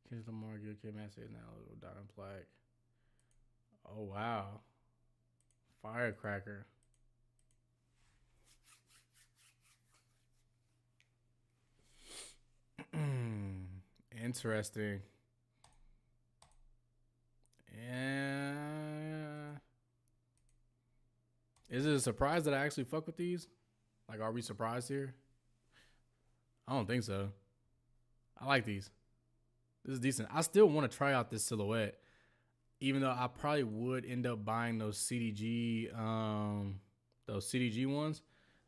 Kendrick Lamar, Gil K. Master is now a little diamond plaque. Oh, wow. Firecracker. Interesting. Yeah. Is it a surprise that I actually fuck with these? Like, are we surprised here? I don't think so. I like these. This is decent. I still want to try out this silhouette, even though I probably would end up buying those CDG ones.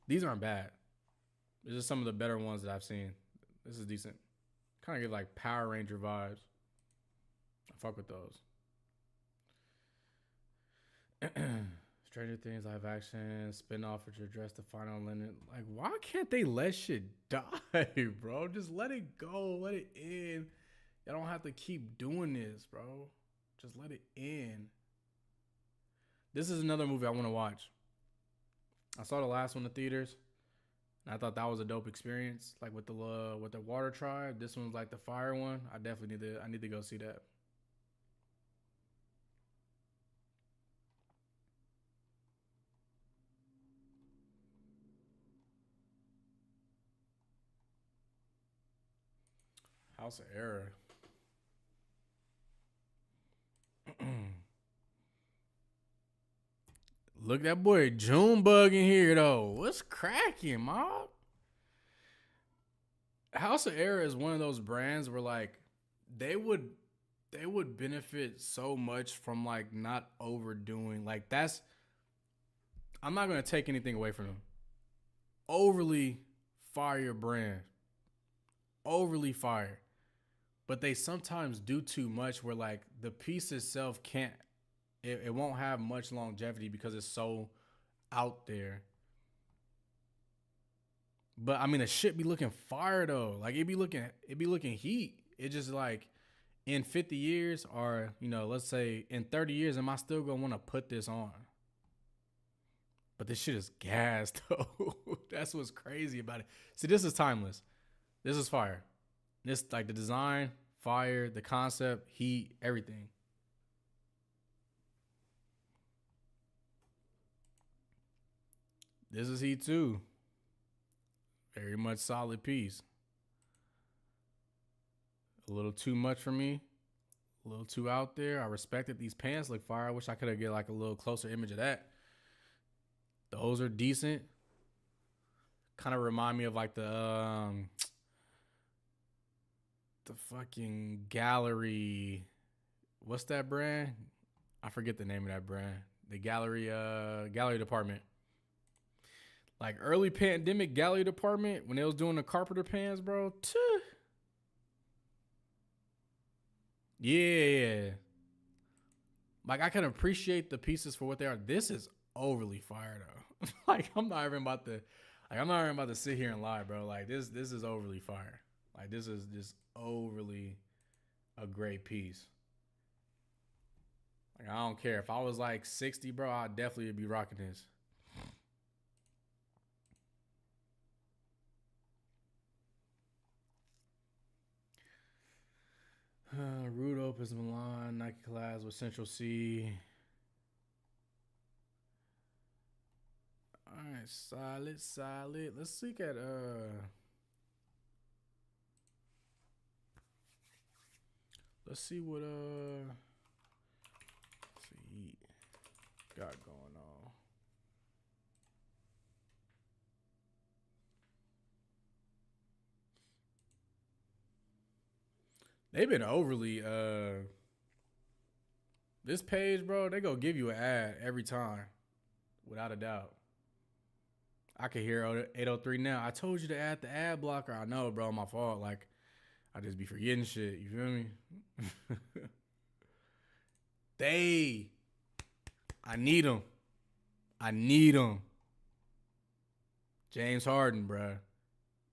These aren't bad. These are some of the better ones that I've seen. This is decent. Kind of give like Power Ranger vibes. I fuck with those. Stranger Things live action spinoff which address the final limit. Like, why can't they let shit die, bro? Just let it go. Let it end. Y'all don't have to keep doing this, bro. Just let it end. This is another movie I want to watch. I saw the last one in the theaters, and I thought that was a dope experience. Like with the Water Tribe. This one's like the fire one. I definitely need to go see that. House of Error. Look, that boy Junebug in here though. What's cracking, mob? House of Error is one of those brands where like they would benefit so much from like not overdoing. Like, that's, I'm not gonna take anything away from them. Overly fire brand. Overly fire. But they sometimes do too much where like the piece itself can't, it won't have much longevity because it's so out there. But I mean, the shit be looking fire though. Like, it be looking heat. It just like in 50 years, or let's say in 30 years, am I still gonna want to put this on? But this shit is gas though. That's what's crazy about it. See, this is timeless. This is fire. This, like, the design, fire, the concept, heat, everything. This is heat too. Very much solid piece. A little too much for me. A little too out there. I respected these pants look fire. I wish I could have get like a little closer image of that. Those are decent. Kind of remind me of like the fucking Gallery. What's that brand? I forget the name of that brand. The Gallery department. Like early pandemic Gallery department when they was doing the Carpenter pants, bro. Yeah. Like, I can appreciate the pieces for what they are. This is overly fire though. Like, I'm not even about to sit here and lie, bro. Like, this is overly fire. Like, this is just overly a great piece. Like, I don't care. If I was like 60, bro, I'd definitely be rocking this. Root opens Milan. Nike collabs with Central C. All right, solid. Let's look at let's see what let's see got going on. They've been overly this page, bro, they go give you an ad every time. Without a doubt. I can hear 803 now. I told you to add the ad blocker. I know, bro, my fault. Like, I just be forgetting shit. You feel me? I need them. James Harden, bro.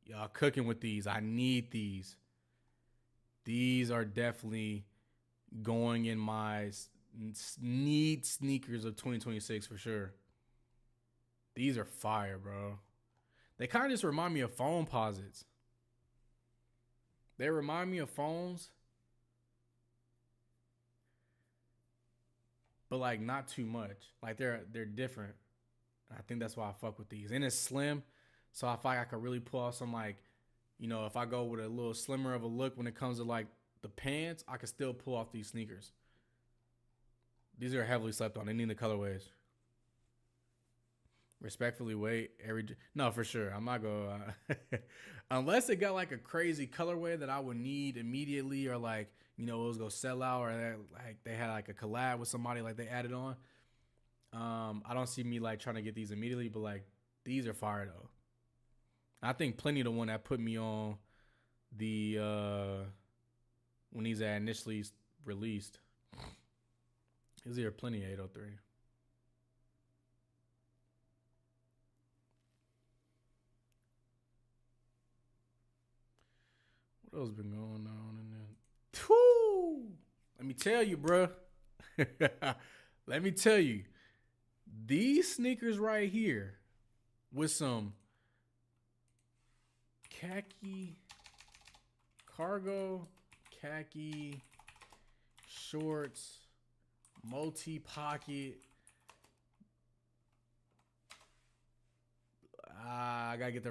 Y'all cooking with these. I need these. These are definitely going in my need sneakers of 2026 for sure. These are fire, bro. They kind of just remind me of phone posits. They remind me of phones, but like not too much. Like they're different. I think that's why I fuck with these. And it's slim, so I feel like I could really pull off some like, you know, if I go with a little slimmer of a look when it comes to like the pants, I can still pull off these sneakers. These are heavily slept on. They need the colorways. Respectfully wait no, for sure. I'm not gonna unless it got like a crazy colorway that I would need immediately, or like, you know, it was gonna sell out, or like they had like a collab with somebody like they added on. I don't see me like trying to get these immediately, but like these are fire though. I think Plenty the one that put me on the when these are initially released. Is there Plenty 803? What else been going on in there? Woo! Let me tell you, bro. Let me tell you. These sneakers right here with some khaki, cargo, khaki, shorts, multi-pocket. I gotta get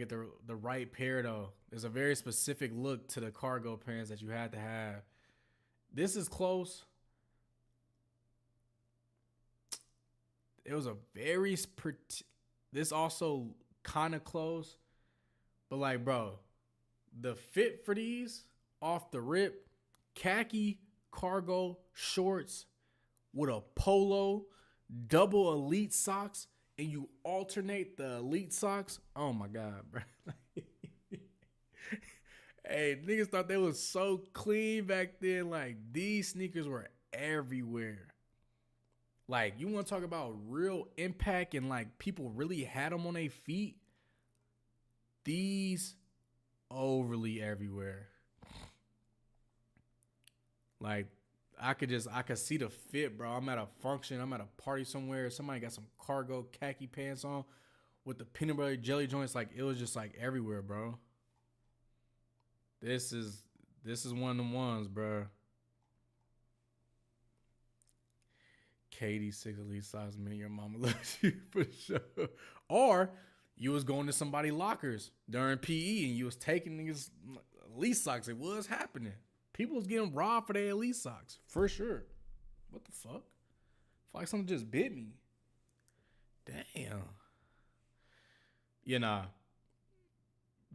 the right pair though. There's a very specific look to the cargo pants that you had to have. This is close. It was a very this also kind of close, but like, bro, the fit for these off the rip, khaki cargo shorts with a polo, double elite socks, and you alternate the elite socks. Oh my god, bro. Hey, niggas thought they was so clean back then. Like, these sneakers were everywhere. Like, you want to talk about real impact and like people really had them on their feet? These overly everywhere. Like, I could see the fit, bro. I'm at a function, I'm at a party somewhere. Somebody got some cargo khaki pants on with the peanut butter jelly joints. Like, it was just like everywhere, bro. This is one of them ones, bro. KD6 elite size mini, your mama loves you for sure. Or you was going to somebody lockers during PE and you was taking niggas elite socks. It was happening. People was getting robbed for their elite socks for sure. What the fuck? I feel like something just bit me. Damn. Yeah, nah.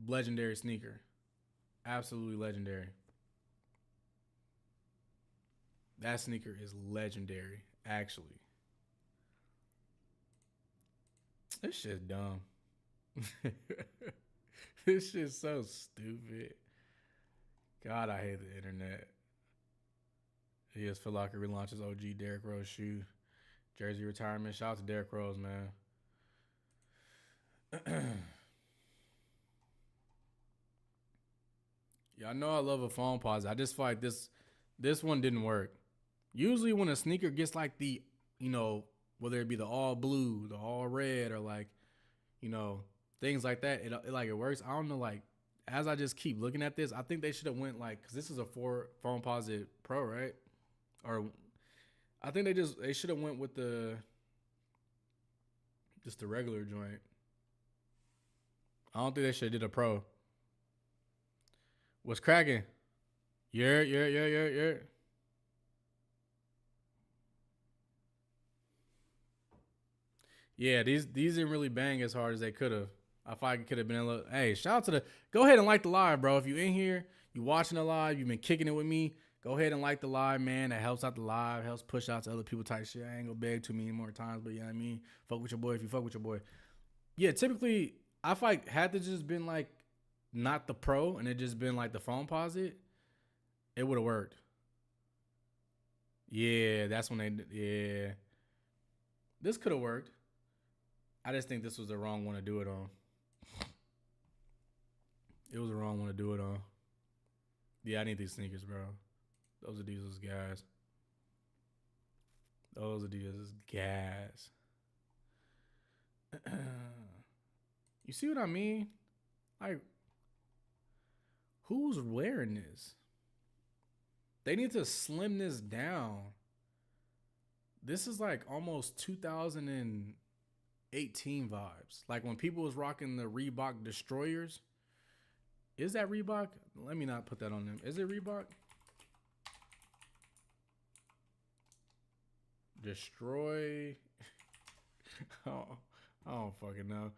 Legendary sneaker. Absolutely legendary. That sneaker is legendary, actually. This shit's dumb. This shit's so stupid. God, I hate the internet. Yes, Foot Locker relaunches OG Derrick Rose shoe. Jersey retirement. Shout out to Derrick Rose, man. Yeah, I know I love a phone pause. I just feel like this one didn't work. Usually when a sneaker gets like the, you know, whether it be the all blue, the all red, or like, you know, things like that, it works. I don't know, like, as I just keep looking at this, I think they should have went like, because this is a foam posit pro, right? Or I think they should have went with just the regular joint. I don't think they should have did a pro. What's cracking? Yeah. Yeah, these didn't really bang as hard as they could have. I thought it could have been a little. Hey, shout out to the. Go ahead and like the live, bro. If you in here, you watching the live, you've been kicking it with me. Go ahead and like the live, man. That helps out the live, helps push out to other people type shit. I ain't gonna beg too many more times, but you know what I mean. Fuck with your boy if you fuck with your boy. Yeah, typically I fight had to just been like not the pro and it just been like the foam posit, it would have worked. Yeah, that's when yeah. This could have worked. I just think this was the wrong one to do it on. It was the wrong one to do it on. Yeah, I need these sneakers, bro. Those Adidas gas. Those Adidas gas. You see what I mean? Like, who's wearing this? They need to slim this down. This is like almost 2018 vibes. Like when people was rocking the Reebok Destroyers. Is that Reebok? Let me not put that on them. Is it Reebok? Destroy. Oh, I don't fucking know.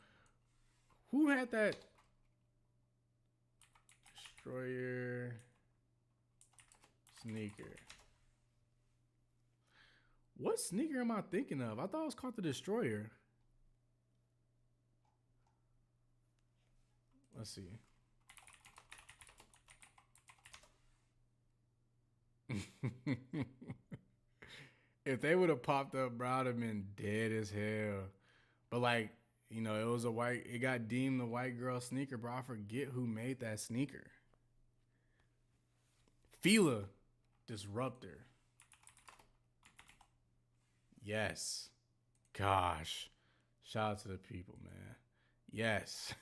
Who had that? Destroyer sneaker. What sneaker am I thinking of? I thought it was called the Destroyer. Let's see. If they would have popped up, bro, I'd have been dead as hell. But like, you know, it got deemed the white girl sneaker, bro. I forget who made that sneaker. Fila Disruptor. Yes. Gosh. Shout out to the people, man. Yes.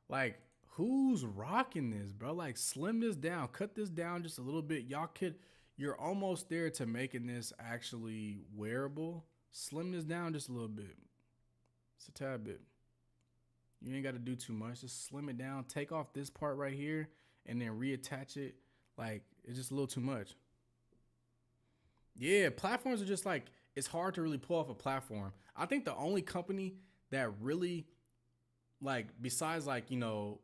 Like, who's rocking this, bro? Like, slim this down. Cut this down just a little bit. You're almost there to making this actually wearable. Slim this down just a little bit. It's a tad bit. You ain't got to do too much. Just slim it down. Take off this part right here and then reattach it. Like, it's just a little too much. Yeah, platforms are just like, it's hard to really pull off a platform. I think the only company that really, like, besides like, you know,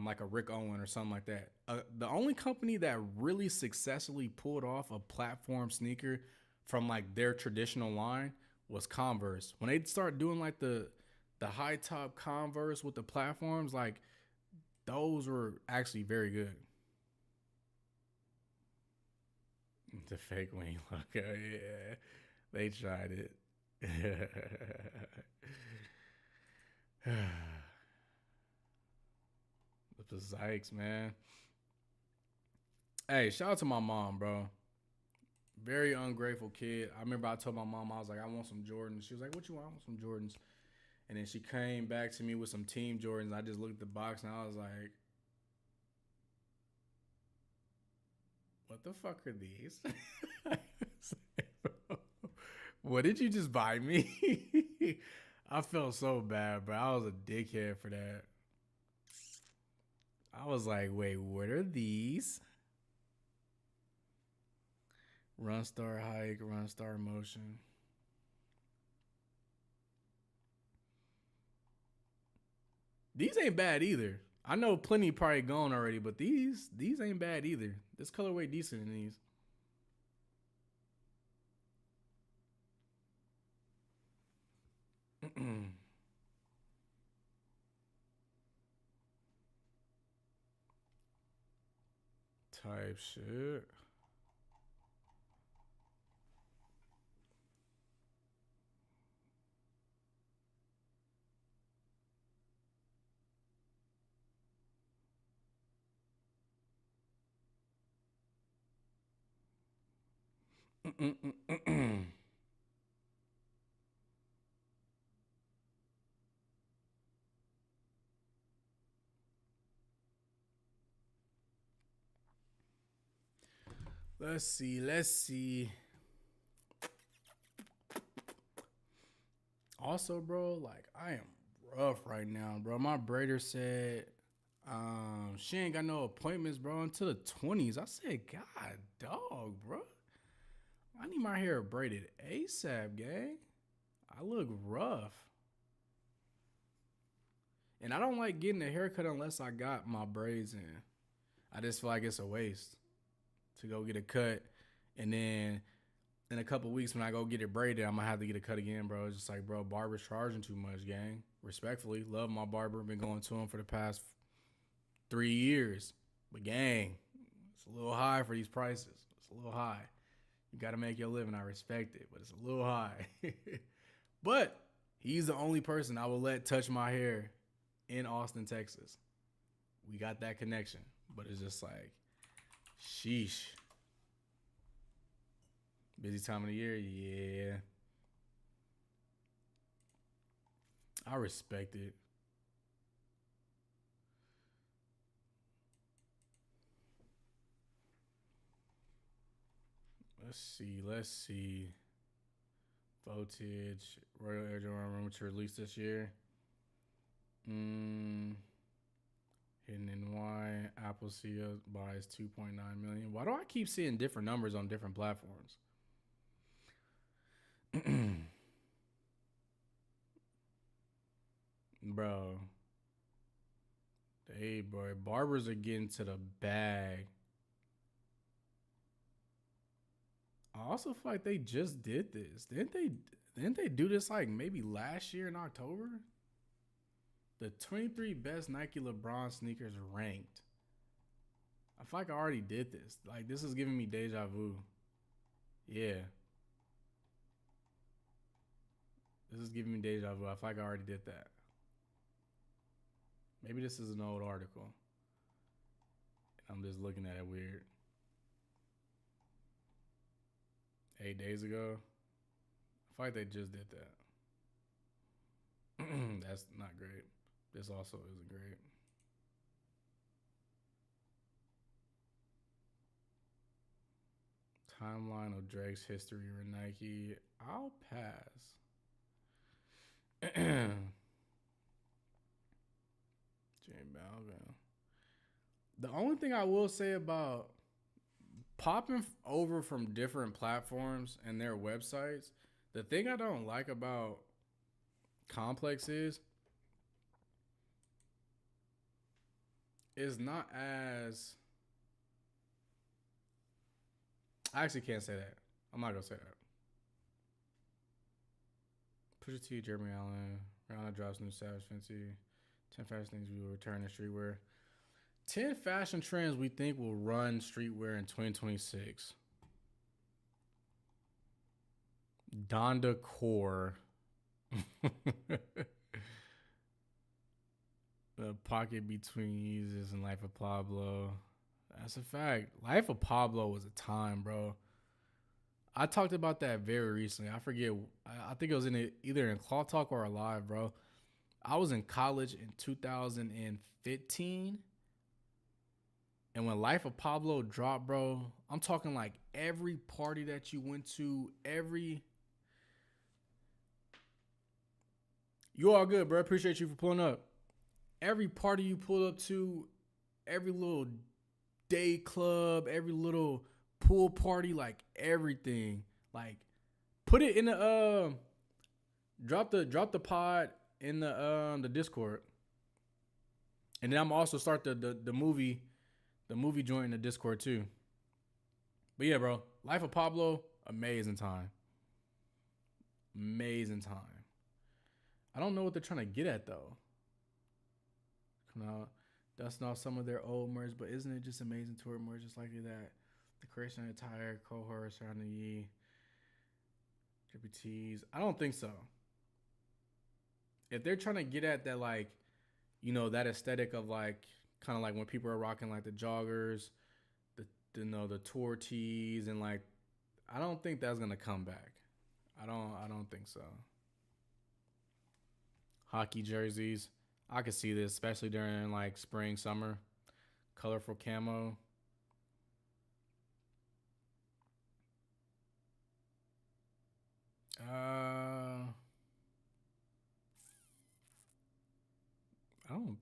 like a Rick Owen or something like that, the only company that really successfully pulled off a platform sneaker from like their traditional line was Converse. When they start doing like the high top Converse with the platforms, like those were actually very good. The fake wing look, yeah, they tried it. The Zykes, man. Hey, shout out to my mom, bro. Very ungrateful kid. I remember I told my mom, I was like, I want some Jordans. She was like, what you want? I want some Jordans. And then she came back to me with some Team Jordans. I just looked at the box and I was like, what the fuck are these? What did you just buy me? I felt so bad, bro. I was a dickhead for that. I was like, wait, what are these? Run Star Hike, Run Star Motion. These ain't bad either. I know plenty probably gone already, but these ain't bad either. This colorway decent in these. Type shit. Let's see. Let's see. Also, bro, like I am rough right now, bro. My braider said she ain't got no appointments, bro, until the 20s. I said, God dog, bro. I need my hair braided ASAP, gang. I look rough. And I don't like getting a haircut unless I got my braids in. I just feel like it's a waste to go get a cut. And then in a couple weeks when I go get it braided, I'm going to have to get a cut again, bro. It's just like, bro, barber's charging too much, gang. Respectfully, love my barber. Been going to him for the past 3 years. But gang, it's a little high for these prices. It's a little high. You got to make your living. I respect it, but it's a little high. But he's the only person I will let touch my hair in Austin, Texas. We got that connection, but it's just like, sheesh. Busy time of the year, yeah. I respect it. Let's see. Voltage, Royal Air Jordan Room to release this year. Hidden NY, Apple CEO buys 2.9 million. Why do I keep seeing different numbers on different platforms? Bro. Hey, bro. Barbers are getting to the bag. I also feel like they just did this. Didn't they do this like maybe last year in October? The 23 best Nike LeBron sneakers ranked. I feel like I already did this. Like, this is giving me deja vu. Yeah. This is giving me deja vu. I feel like I already did that. Maybe this is an old article. I'm just looking at it weird. 8 days ago. I feel like they just did that. That's not great. This also isn't great. Timeline of Drake's history with Nike. I'll pass. J Balvin. The only thing I will say about popping over from different platforms and their websites, the thing I don't like about Complex is not as. I actually can't say that. I'm not gonna say that. Pusha T, Jeremy Allen, Rihanna drops new Savage Fenty. 10 fashion things we will return in streetwear. 10 fashion trends we think will run streetwear in 2026. Donda Core. The pocket between Yeezus and Life of Pablo. That's a fact. Life of Pablo was a time, bro. I talked about that very recently. I forget. I think it was either in Claw Talk or Alive, bro. I was in college in 2015. And when Life of Pablo dropped, bro, I'm talking like every party that you went to, You all good, bro. Appreciate you for pulling up. Every party you pull up to, every little day club, every little pool party, like everything. Like, put it in the drop the pod in the Discord. And then I'm also start the movie joint in the Discord too. But yeah, bro, Life of Pablo, amazing time. Amazing time. I don't know what they're trying to get at though. Come out, dusting off some of their old merch, but isn't it just amazing tour merch just like that? The creation of the entire cohort surrounding Yee. JPTs. I don't think so. If they're trying to get at that, like, you know, that aesthetic of like kind of like when people are rocking like the joggers, the tour tees, and like, I don't think that's gonna come back. I don't think so. Hockey jerseys, I could see this, especially during like spring, summer. Colorful camo.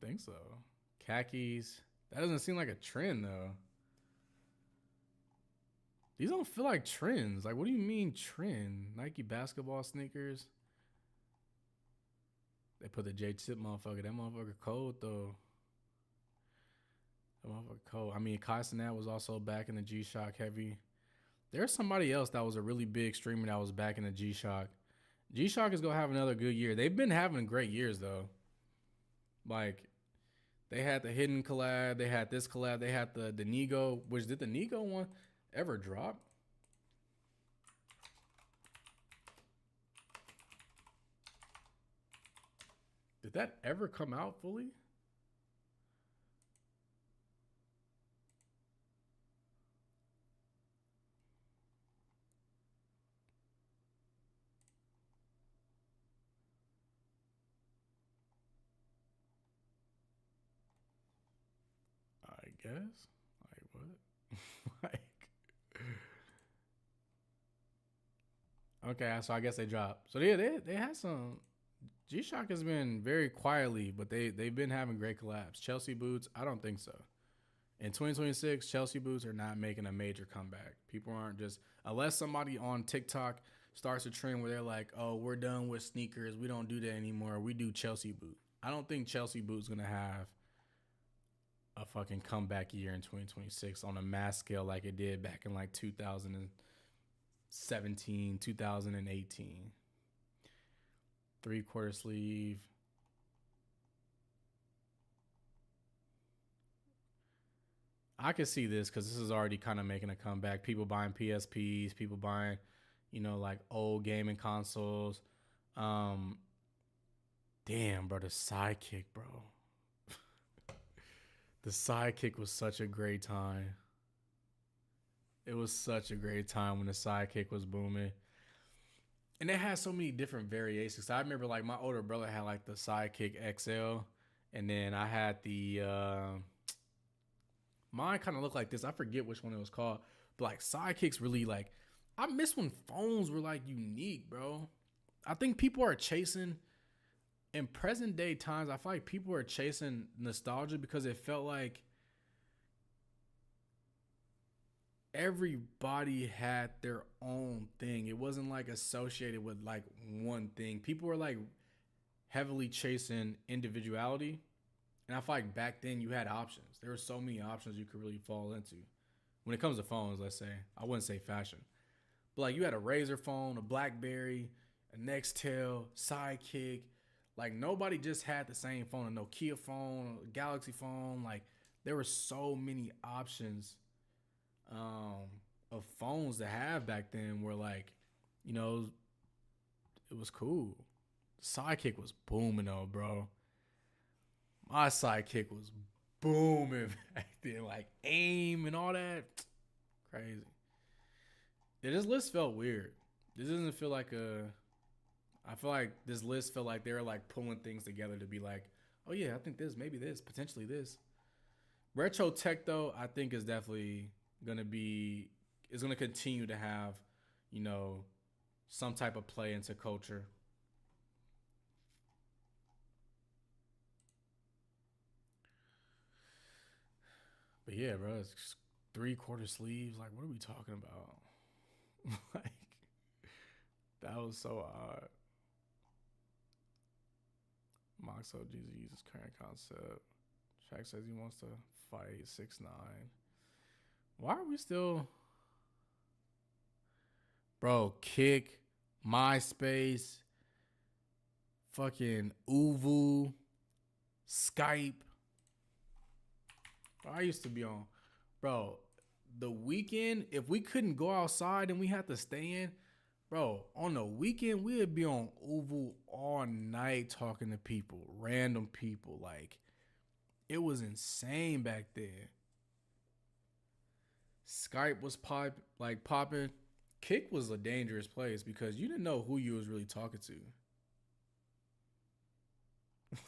don't think so. Khakis. That doesn't seem like a trend though. These don't feel like trends. Like, what do you mean trend? Nike basketball sneakers. They put the J Tip motherfucker. That motherfucker cold though. That motherfucker cold. I mean, Kai Cenat was also back in the G-Shock heavy. There's somebody else that was a really big streamer that was back in the G-Shock. G-Shock is gonna have another good year. They've been having great years though. Like, they had the Hidden collab. They had this collab. They had the Nigo. Which, did the Nigo one ever drop? Did that ever come out fully? I guess. Like, what? Like, okay, so I guess they dropped. So yeah, they had some. G-Shock has been very quietly, but they've been having great collabs. Chelsea boots, I don't think so. In 2026, Chelsea boots are not making a major comeback. People aren't just, unless somebody on TikTok starts a trend where they're like, oh, we're done with sneakers. We don't do that anymore. We do Chelsea boot. I don't think Chelsea boot's going to have a fucking comeback year in 2026 on a mass scale like it did back in like 2017, 2018. 3/4 sleeve. I can see this because this is already kind of making a comeback. People buying PSPs, people buying, like old gaming consoles. Damn, bro, the Sidekick, bro. The Sidekick was such a great time. It was such a great time when the Sidekick was booming. And it had so many different variations. I remember like my older brother had like the Sidekick XL. And then I had the mine kind of looked like this. I forget which one it was called. But like Sidekicks really like, I miss when phones were like unique, bro. I think people are chasing, in present day times, I feel like people are chasing nostalgia because it felt like everybody had their own thing. It wasn't like associated with like one thing. People were like heavily chasing individuality. And I feel like back then you had options. There were so many options you could really fall into. When it comes to phones, let's say. I wouldn't say fashion. But like you had a Razr phone, a BlackBerry, a Nextel, Sidekick. Like nobody just had the same phone. A Nokia phone, a Galaxy phone. Like there were so many options of phones to have back then where like, it was cool. Sidekick was booming though, bro. My Sidekick was booming back then. Like AIM and all that. Crazy. Yeah, this list felt weird. This doesn't feel like I feel like this list felt like they were like pulling things together to be like, oh yeah, I think this, maybe this, potentially this. Retro tech though, I think is definitely gonna continue to have, some type of play into culture. But yeah, bro, it's 3/4 sleeves. Like, what are we talking about? Like, that was so odd. Mox OG's uses current concept. Shaq says he wants to fight 6ix9ine. Why are we still, bro? Kick, MySpace, fucking Uvu, Skype. I used to be on, bro. The weekend, if we couldn't go outside and we had to stay in, bro, on the weekend we'd be on Uvu all night talking to people, random people. Like, it was insane back then. Skype was popping. Kick was a dangerous place because you didn't know who you was really talking to.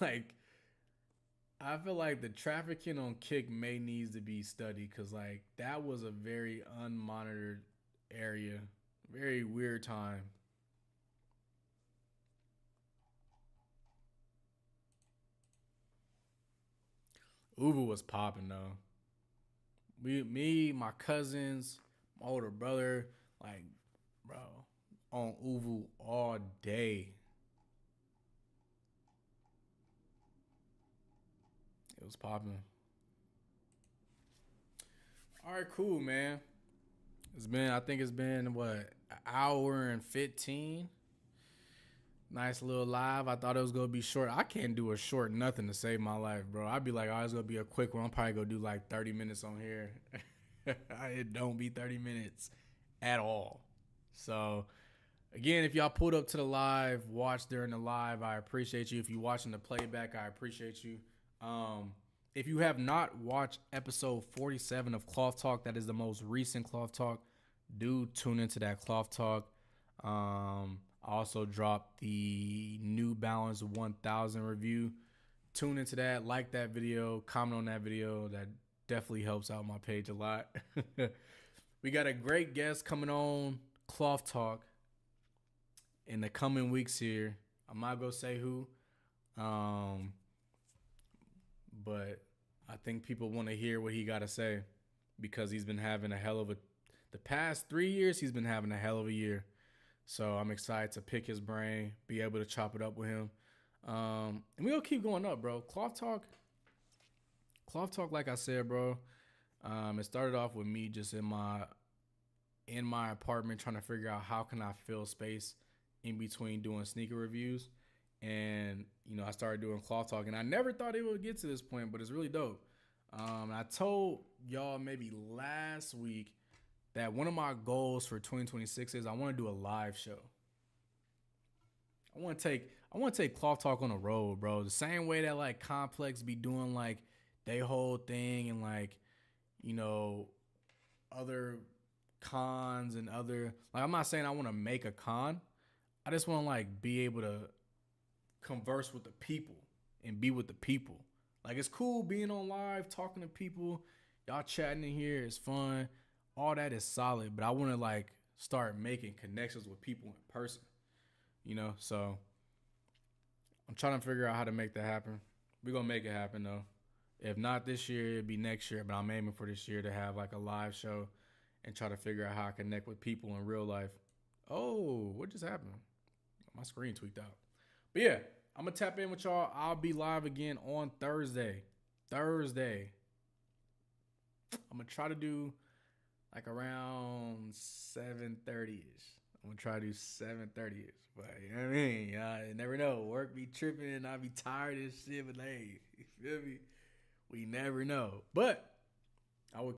Like, I feel like the trafficking on Kick may needs to be studied because like that was a very unmonitored area, very weird time. Uvu was popping though. Me, my cousins, my older brother, like, bro, on Uvu all day. It was popping. All right, cool, man. I think it's been what, an hour and 15. Nice little live. I thought it was gonna be short. I can't do a short nothing to save my life, bro. I'd be like, oh, it's gonna be a quick one. I'm probably gonna do like 30 minutes on here. It don't be 30 minutes at all. So again, if y'all pulled up to the live, watch during the live, I appreciate you. If you're watching the playback, I appreciate you. If you have not watched episode 47 of Cloth Talk, that is the most recent Cloth Talk, do tune into that Cloth Talk. I also dropped the New Balance 1000 review. Tune into that, like that video, comment on that video. That definitely helps out my page a lot. We got a great guest coming on Cloth Talk in the coming weeks here. I'm not gonna say who, but I think people want to hear what he got to say because he's been having the past 3 years, he's been having a hell of a year. So I'm excited to pick his brain, be able to chop it up with him. And we'll keep going up, bro. Cloth Talk, like I said, bro, it started off with me just in my apartment trying to figure out how can I fill space in between doing sneaker reviews. And, I started doing Cloth Talk, and I never thought it would get to this point, but it's really dope. I told y'all maybe last week that one of my goals for 2026 is I want to do a live show. I want to take Cloth Talk on the road, bro. The same way that like Complex be doing like they whole thing and like, other cons and other, like, I'm not saying I want to make a con. I just want to like be able to converse with the people and be with the people. Like, it's cool being on live, talking to people, y'all chatting in here, it's fun. All that is solid, but I want to like start making connections with people in person, so I'm trying to figure out how to make that happen. We're going to make it happen though. If not this year, it'd be next year, but I'm aiming for this year to have like a live show and try to figure out how I connect with people in real life. Oh, what just happened? My screen tweaked out. But yeah, I'm going to tap in with y'all. I'll be live again on Thursday. I'm going to try to do like around 7:30ish. I'm gonna try to do 7:30ish. But you know what I mean? You never know. Work be tripping and I be tired of shit, but hey, you feel me? We never know. But I would